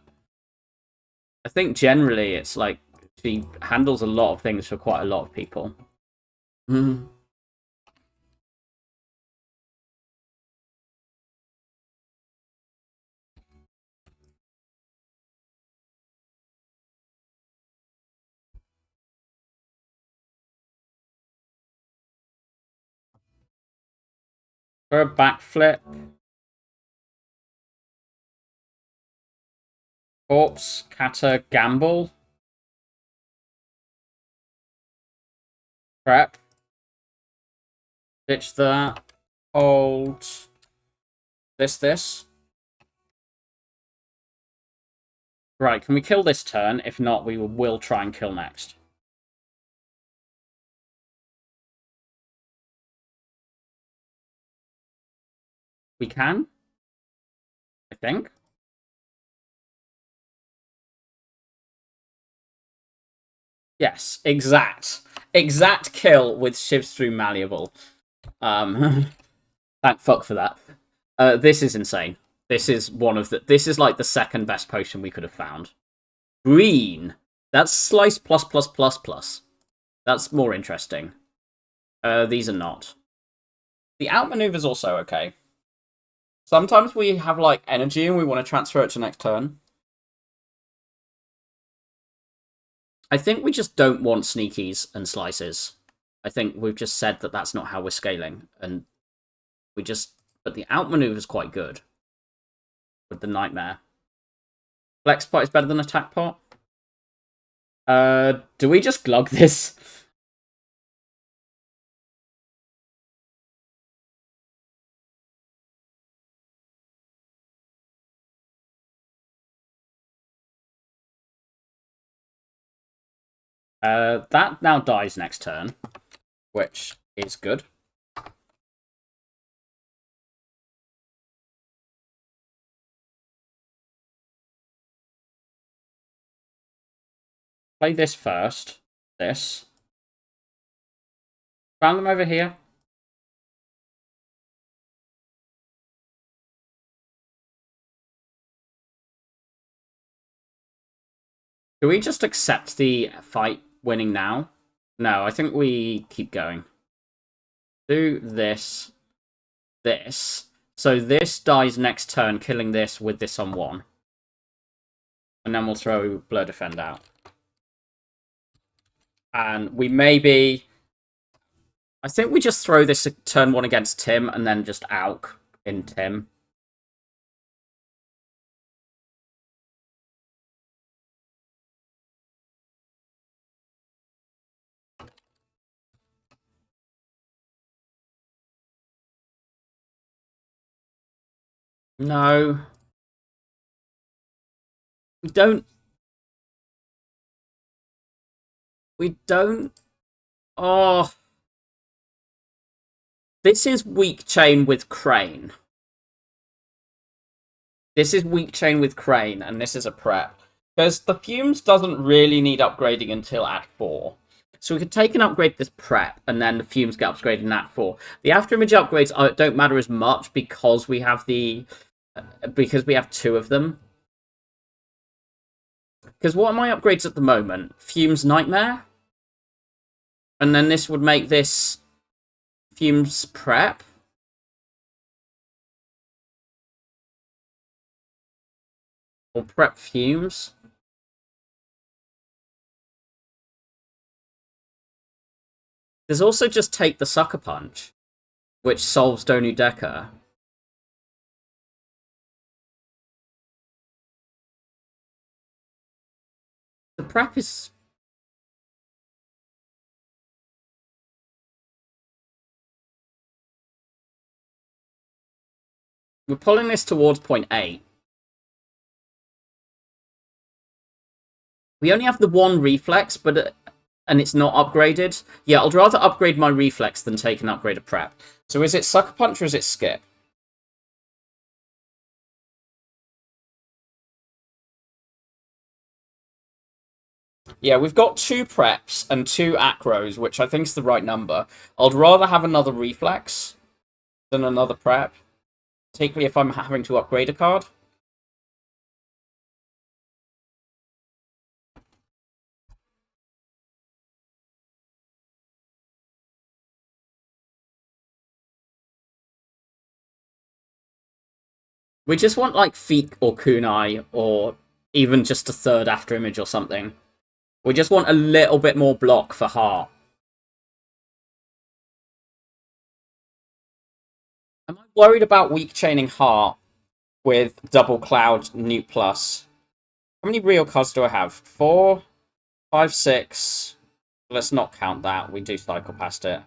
I think generally it's like she handles a lot of things for quite a lot of people. Mm. For a backflip, Corpse, Kata, Gamble, Prep, ditch that, hold, this. Right, can we kill this turn? If not, we will try and kill next. We can? I think. Yes, exact kill with Shivs through Malleable. Thank fuck for that. This is insane. This is this is like the second best potion we could have found. Green. That's slice plus plus plus plus. That's more interesting. These are not. The outmaneuver's also okay. Sometimes we have like energy and we want to transfer it to next turn. I think we just don't want sneakies and slices. I think we've just said that that's not how we're scaling, and but the outmaneuver is quite good with the Nightmare. Flex pot is better than attack pot. Do we just glug this? That now dies next turn, which is good. Play this first. This. Found them over here. Do we just accept the fight winning now? No, I think we keep going. Do this. This. So this dies next turn, killing this with this on 1. And then we'll throw Blur Defend out. And we maybe... I think we just throw this turn 1 against Tim and then just Auk in Tim. No. We don't... We don't... Oh... This is weak chain with Crane. This is weak chain with Crane, and this is a prep. Because the Fumes doesn't really need upgrading until Act 4. So we could take and upgrade this prep, and then the Fumes get upgraded in Act 4. The afterimage upgrades don't matter as much because we have because we have two of them. Because what are my upgrades at the moment? Fumes Nightmare? And then this would make this Fumes Prep. Or Prep Fumes. There's also just take the Sucker Punch, which solves Donu Decker. The prep is... We're pulling this towards point 8. We only have the one reflex, but and it's not upgraded. Yeah, I'd rather upgrade my reflex than take an upgrade of prep. So is it Sucker Punch or is it Skip? Yeah, we've got 2 preps and 2 acros, which I think is the right number. I'd rather have another reflex than another prep, particularly if I'm having to upgrade a card. We just want, like, Feek or Kunai, or even just a third afterimage or something. We just want a little bit more block for Heart. Am I worried about weak chaining Heart with Double Cloud Newt Plus? How many real cards do I have? 4, 5, 6. Let's not count that. We do cycle past it.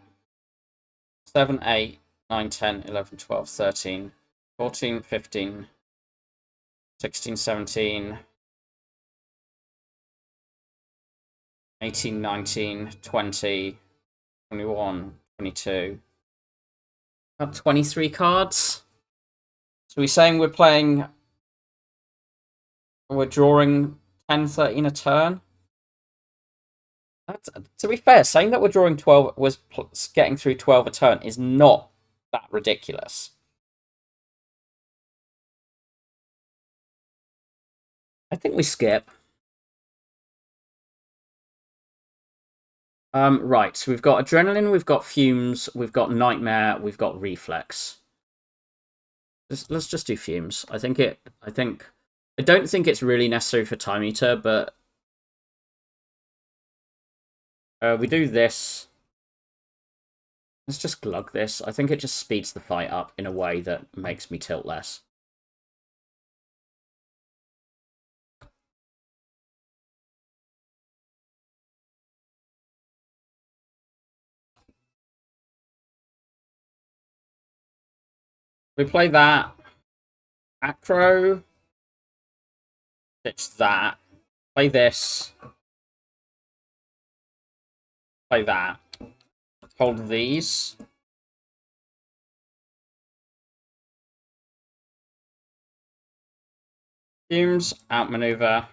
7, 8, 9, 10, 11, 12, 13, 14, 15, 16, 17, 18, 19, 20, 21, 22. About 23 cards. So we're saying we're playing... We're drawing 10, 13 a turn? To be fair, saying that we're drawing 12... was getting through 12 a turn is not that ridiculous. I think we skip. Right, so we've got Adrenaline, we've got Fumes, we've got Nightmare, we've got Reflex. Let's just do Fumes. I don't think it's really necessary for Time Eater, but we do this. Let's just glug this. I think it just speeds the fight up in a way that makes me tilt less. We play that. Acro. Ditch that. Play this. Play that. Hold these. Fumes, outmaneuver.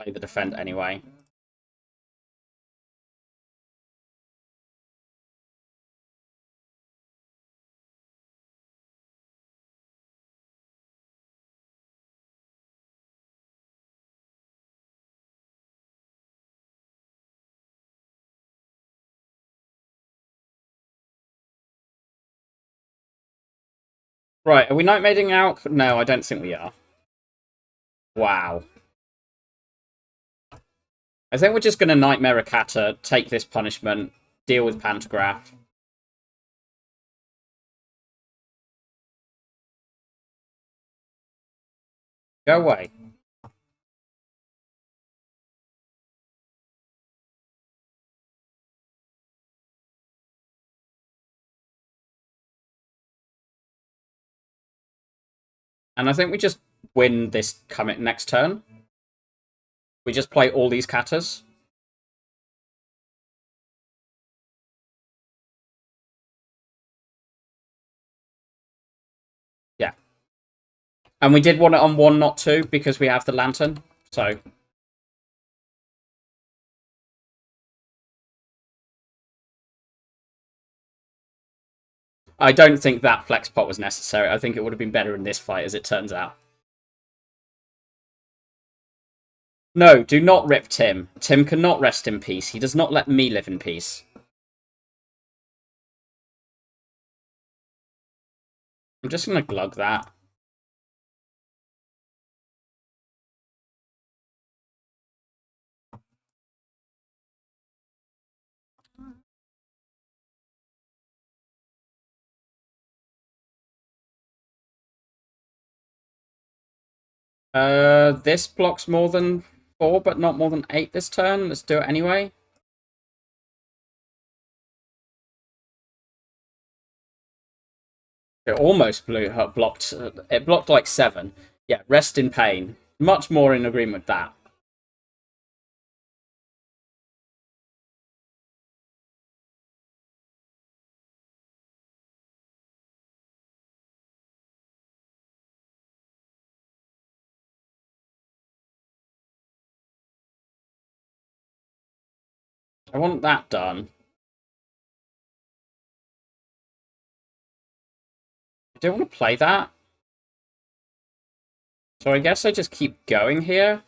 Play the defend anyway. Right, are we nightmading out? No, I don't think we are. Wow. I think we're just going to Nightmare Akata, take this punishment, deal with Pantograph. Go away. And I think we just win this coming next turn. We just play all these Katas. And we did want it on 1, not 2, because we have the lantern. So... I don't think that flex pot was necessary. I think it would have been better in this fight, as it turns out. No, do not rip Tim. Tim cannot rest in peace. He does not let me live in peace. I'm just going to glug that. This blocks more than 4, but not more than 8 this turn. Let's do it anyway. It almost blocked. It blocked like 7. Yeah, rest in pain. Much more in agreement with that. I want that done. I don't want to play that. So I guess I just keep going here.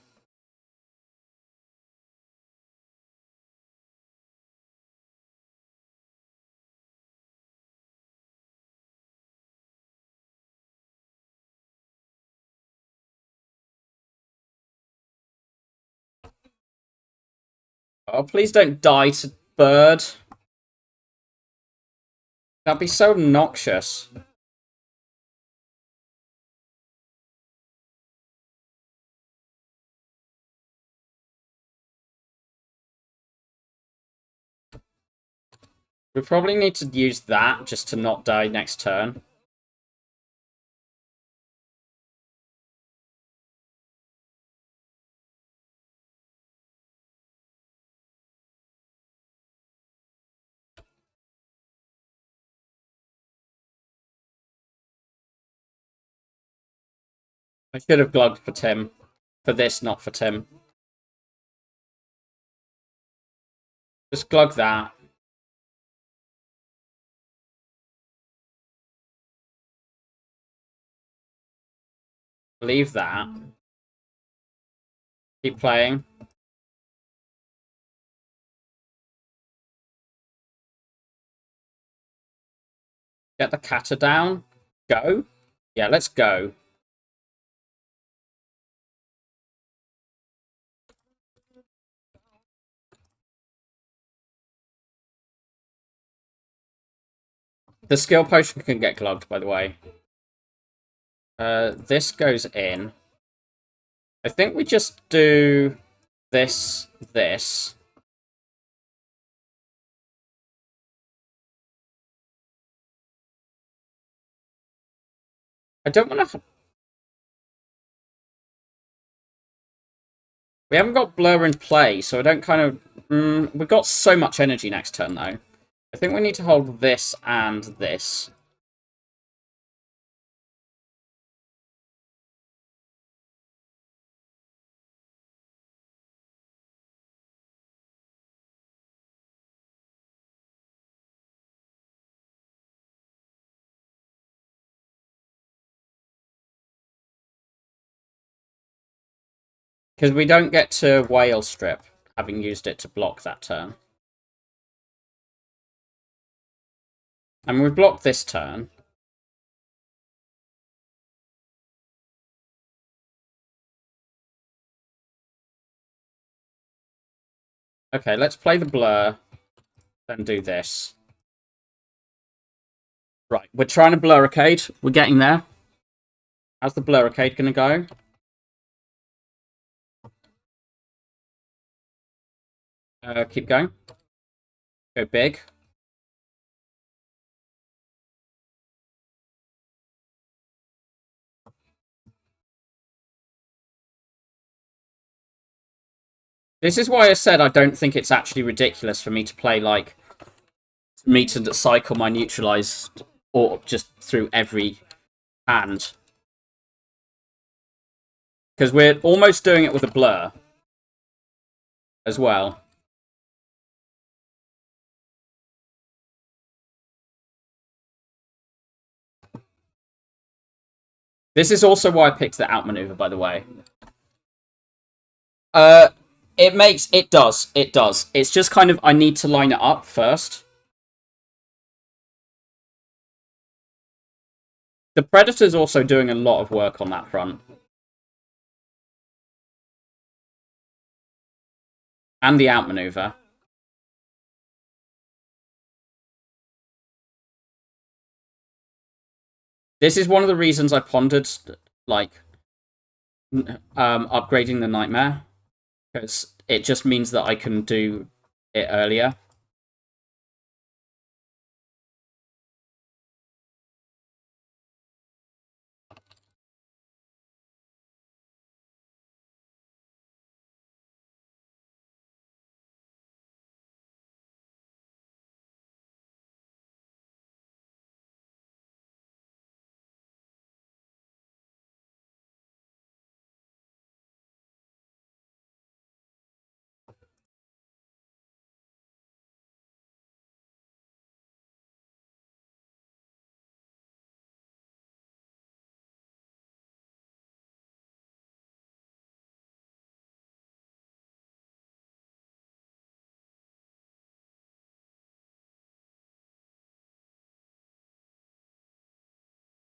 Oh, please don't die to bird. That'd be so obnoxious. We probably need to use that just to not die next turn. I should have glugged for Tim. For this, not for Tim. Just glug that. Leave that. Keep playing. Get the catter down. Go. Yeah, let's go. The skill potion can get glugged, by the way. This goes in. I think we just do this. I don't want to... We haven't got blur in play, so I don't kind of... we've got so much energy next turn, though. I think we need to hold this and this. Because we don't get to whale strip, having used it to block that turn. And we've blocked this turn. Okay, let's play the blur, then do this. Right, we're trying to blur arcade. We're getting there. How's the blur arcade going to go? Keep going. Go big. This is why I said I don't think it's actually ridiculous for me to play, like, me to cycle my neutralized or just through every hand. Because we're almost doing it with a blur as well. This is also why I picked the outmaneuver, by the way. It does. It's just kind of, I need to line it up first. The Predator's also doing a lot of work on that front. And the outmaneuver. This is one of the reasons I pondered, like, upgrading the Nightmare. Because it just means that I can do it earlier.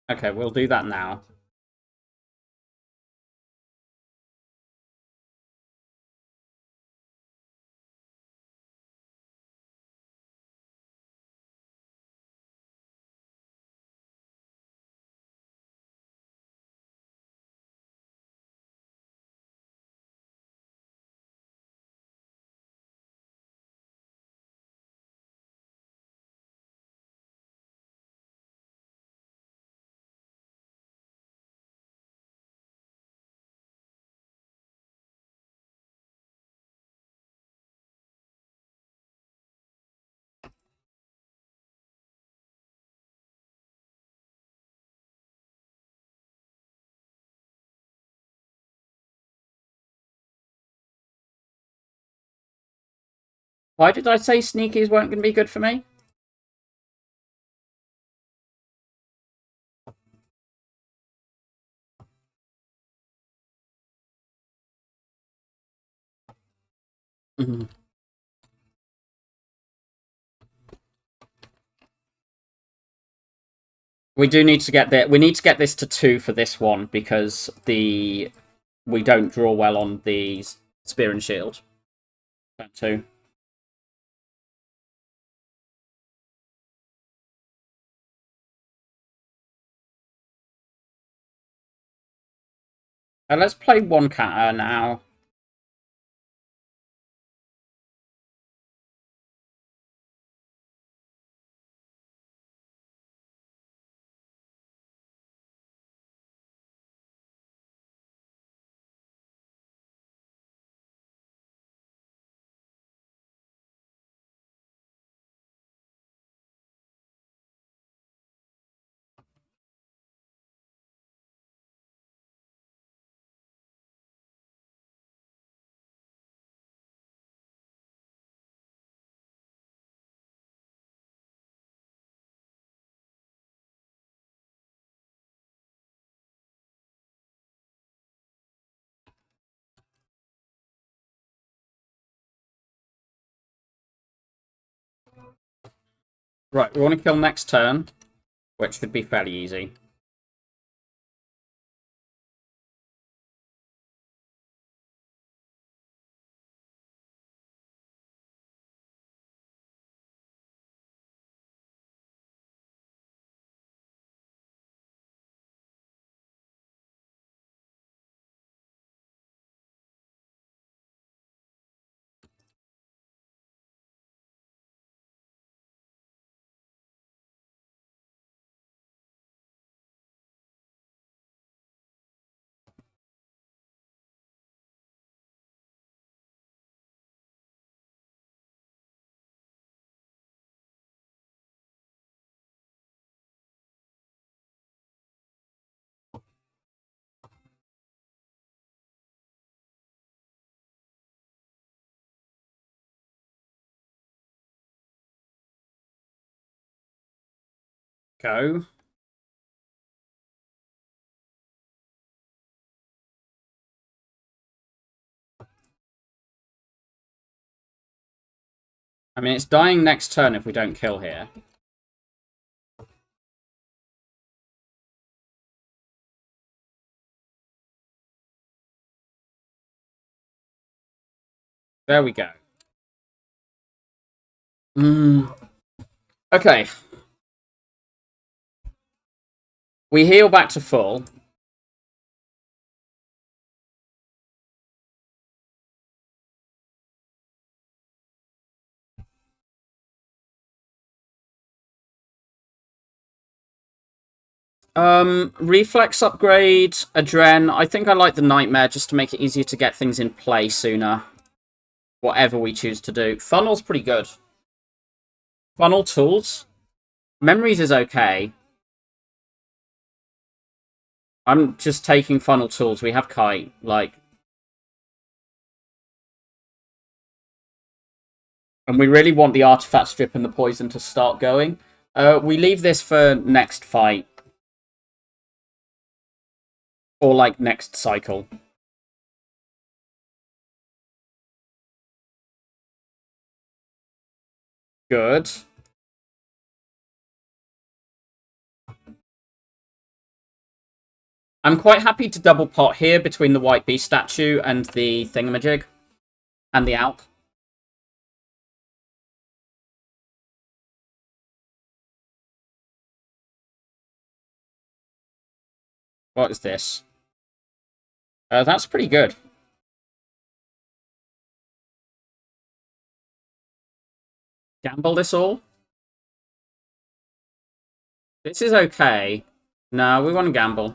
Okay, we'll do that now. Why did I say sneakies weren't going to be good for me? We do need to get there. We need to get this to 2 for this one because we don't draw well on the spear and shield. 2. Let's play 1 counter now. Right, we want to kill next turn, which should be fairly easy. go. I mean, it's dying next turn if we don't kill here. There we go. Okay. We heal back to full. Reflex upgrade, Adren. I think I like the Nightmare just to make it easier to get things in play sooner. Whatever we choose to do. Funnel's pretty good. Funnel tools. Memories is okay. I'm just taking funnel tools. We have Kite. Like... And we really want the artifact strip and the poison to start going. We leave this for next fight. Or, like, next cycle. Good. I'm quite happy to double pot here between the White Beast statue and the thingamajig. And the Alp. What is this? That's pretty good. Gamble this all? This is okay. No, we want to gamble.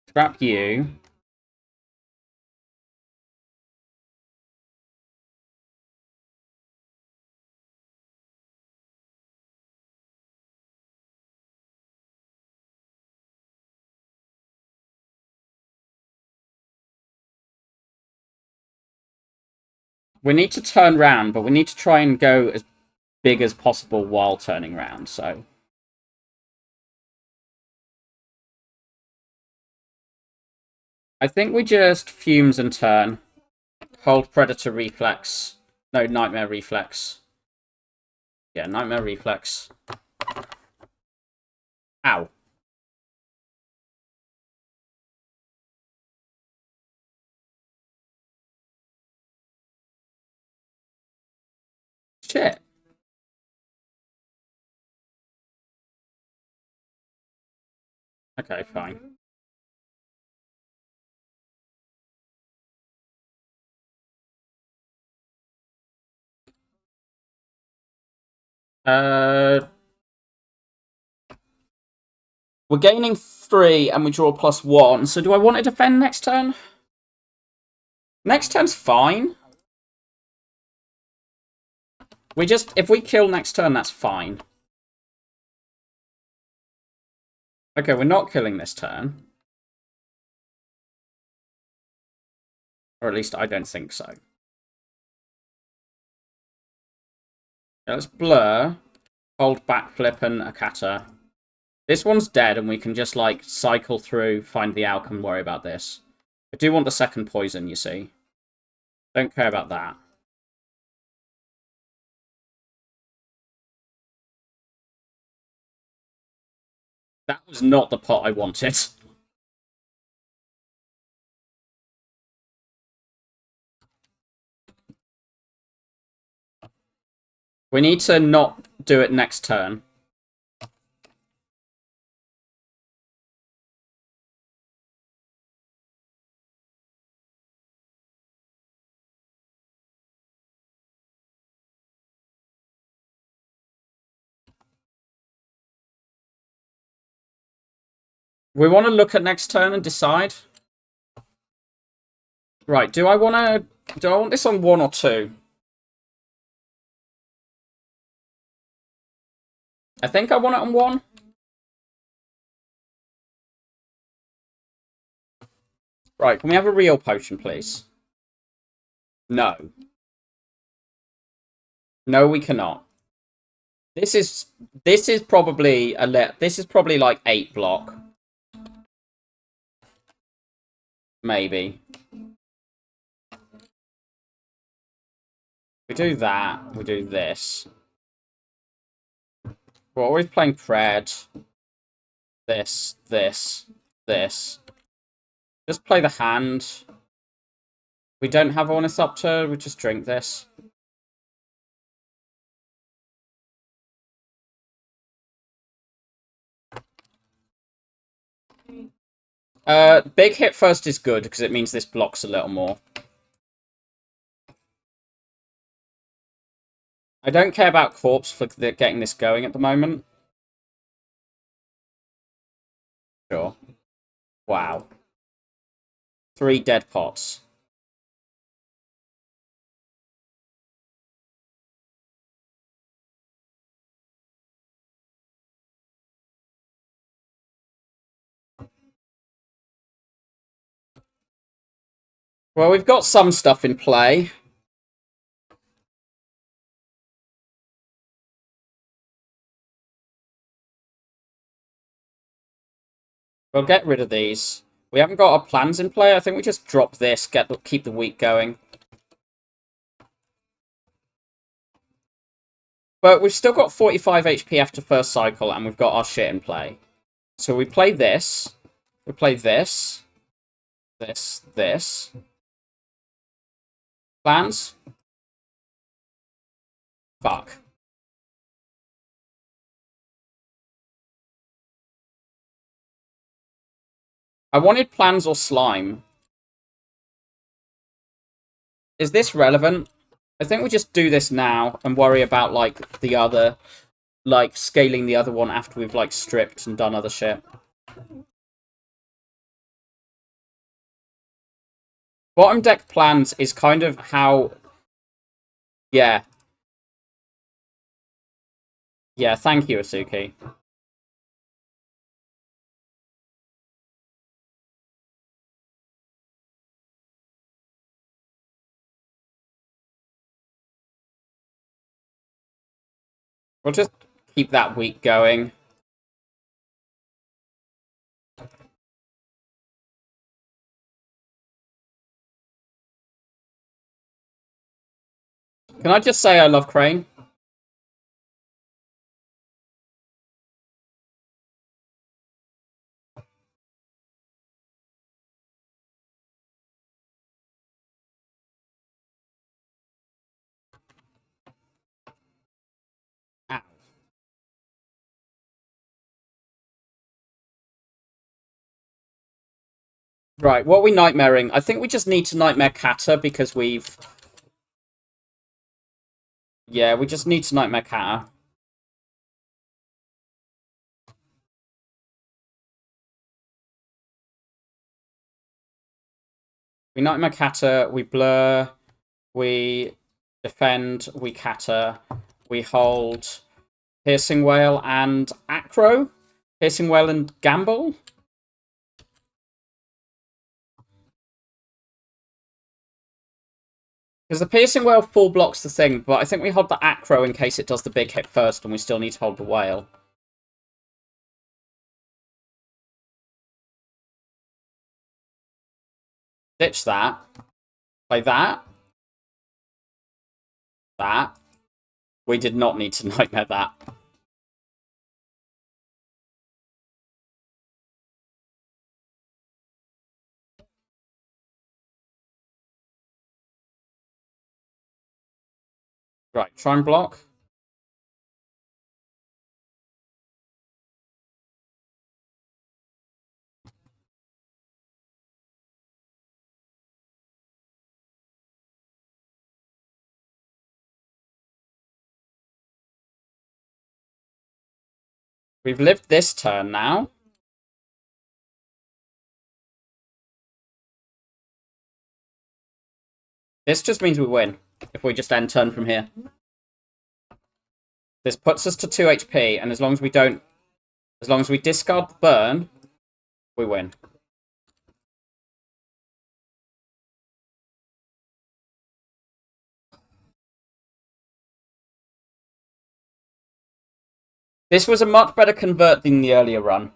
Scrap you. We need to turn round, but we need to try and go as big as possible while turning round, so... I think we just fumes and turn. Hold Predator Reflex. No, Nightmare Reflex. Yeah, Nightmare Reflex. Ow. Shit. Okay, fine. We're gaining 3 and we draw +1. So do I want to defend next turn? Next turn's fine. If we kill next turn, that's fine. Okay, we're not killing this turn. Or at least I don't think so. Yeah, let's blur. Hold backflip and Akata. This one's dead and we can just, like, cycle through, find the alchemy, and worry about this. I do want the second poison, you see. Don't care about that. That was not the pot I wanted. We need to not do it next turn. We want to look at next turn and decide. Right, do I want this on 1 or 2? I think I want it on 1. Right, can we have a real potion, please? No. No, we cannot. This is probably this is probably like 8 block. Maybe. We do that, we do this. We're always playing Pred. This. Just play the hand. We don't have Ornithopter, we just drink this. Big hit first is good, because it means this blocks a little more. I don't care about Corpse for getting this going at the moment. Sure. Wow. 3 dead pots. Well, we've got some stuff in play. We'll get rid of these. We haven't got our plans in play. I think we just drop this, keep the week going. But we've still got 45 HP after first cycle, and we've got our shit in play. So we play this. We play this. This. Plans? Fuck. I wanted plans or slime. Is this relevant? I think we just do this now and worry about, like, the other... Like, scaling the other one after we've, like, stripped and done other shit. Bottom deck plans is kind of how... Yeah. Yeah, thank you, Asuki. We'll just keep that week going. Can I just say I love Crane? Ow. Right, what are we nightmaring? I think we just need to nightmare Kata because we've... Yeah, we just need to nightmare Kata. We nightmare Kata, we blur, we defend, we Kata, we hold Piercing Whale and Acro? Piercing Whale and Gamble? Because the Piercing Whale full blocks the thing, but I think we hold the Acro in case it does the big hit first and we still need to hold the Whale. Ditch that. Play that. That. We did not need to nightmare that. Right, try and block. We've lived this turn now. This just means we win if we just end turn from here. This puts us to 2 HP, and as long as we discard the burn, we win. This was a much better convert than the earlier run.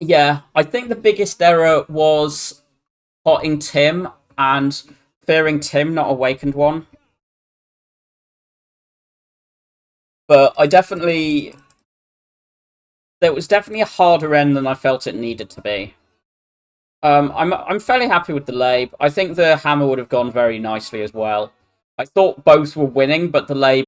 Yeah, I think the biggest error was potting Tim and fearing Tim, not Awakened One. But there was definitely a harder end than I felt it needed to be. I'm fairly happy with the Labe. I think the hammer would have gone very nicely as well. I thought both were winning, but the Labe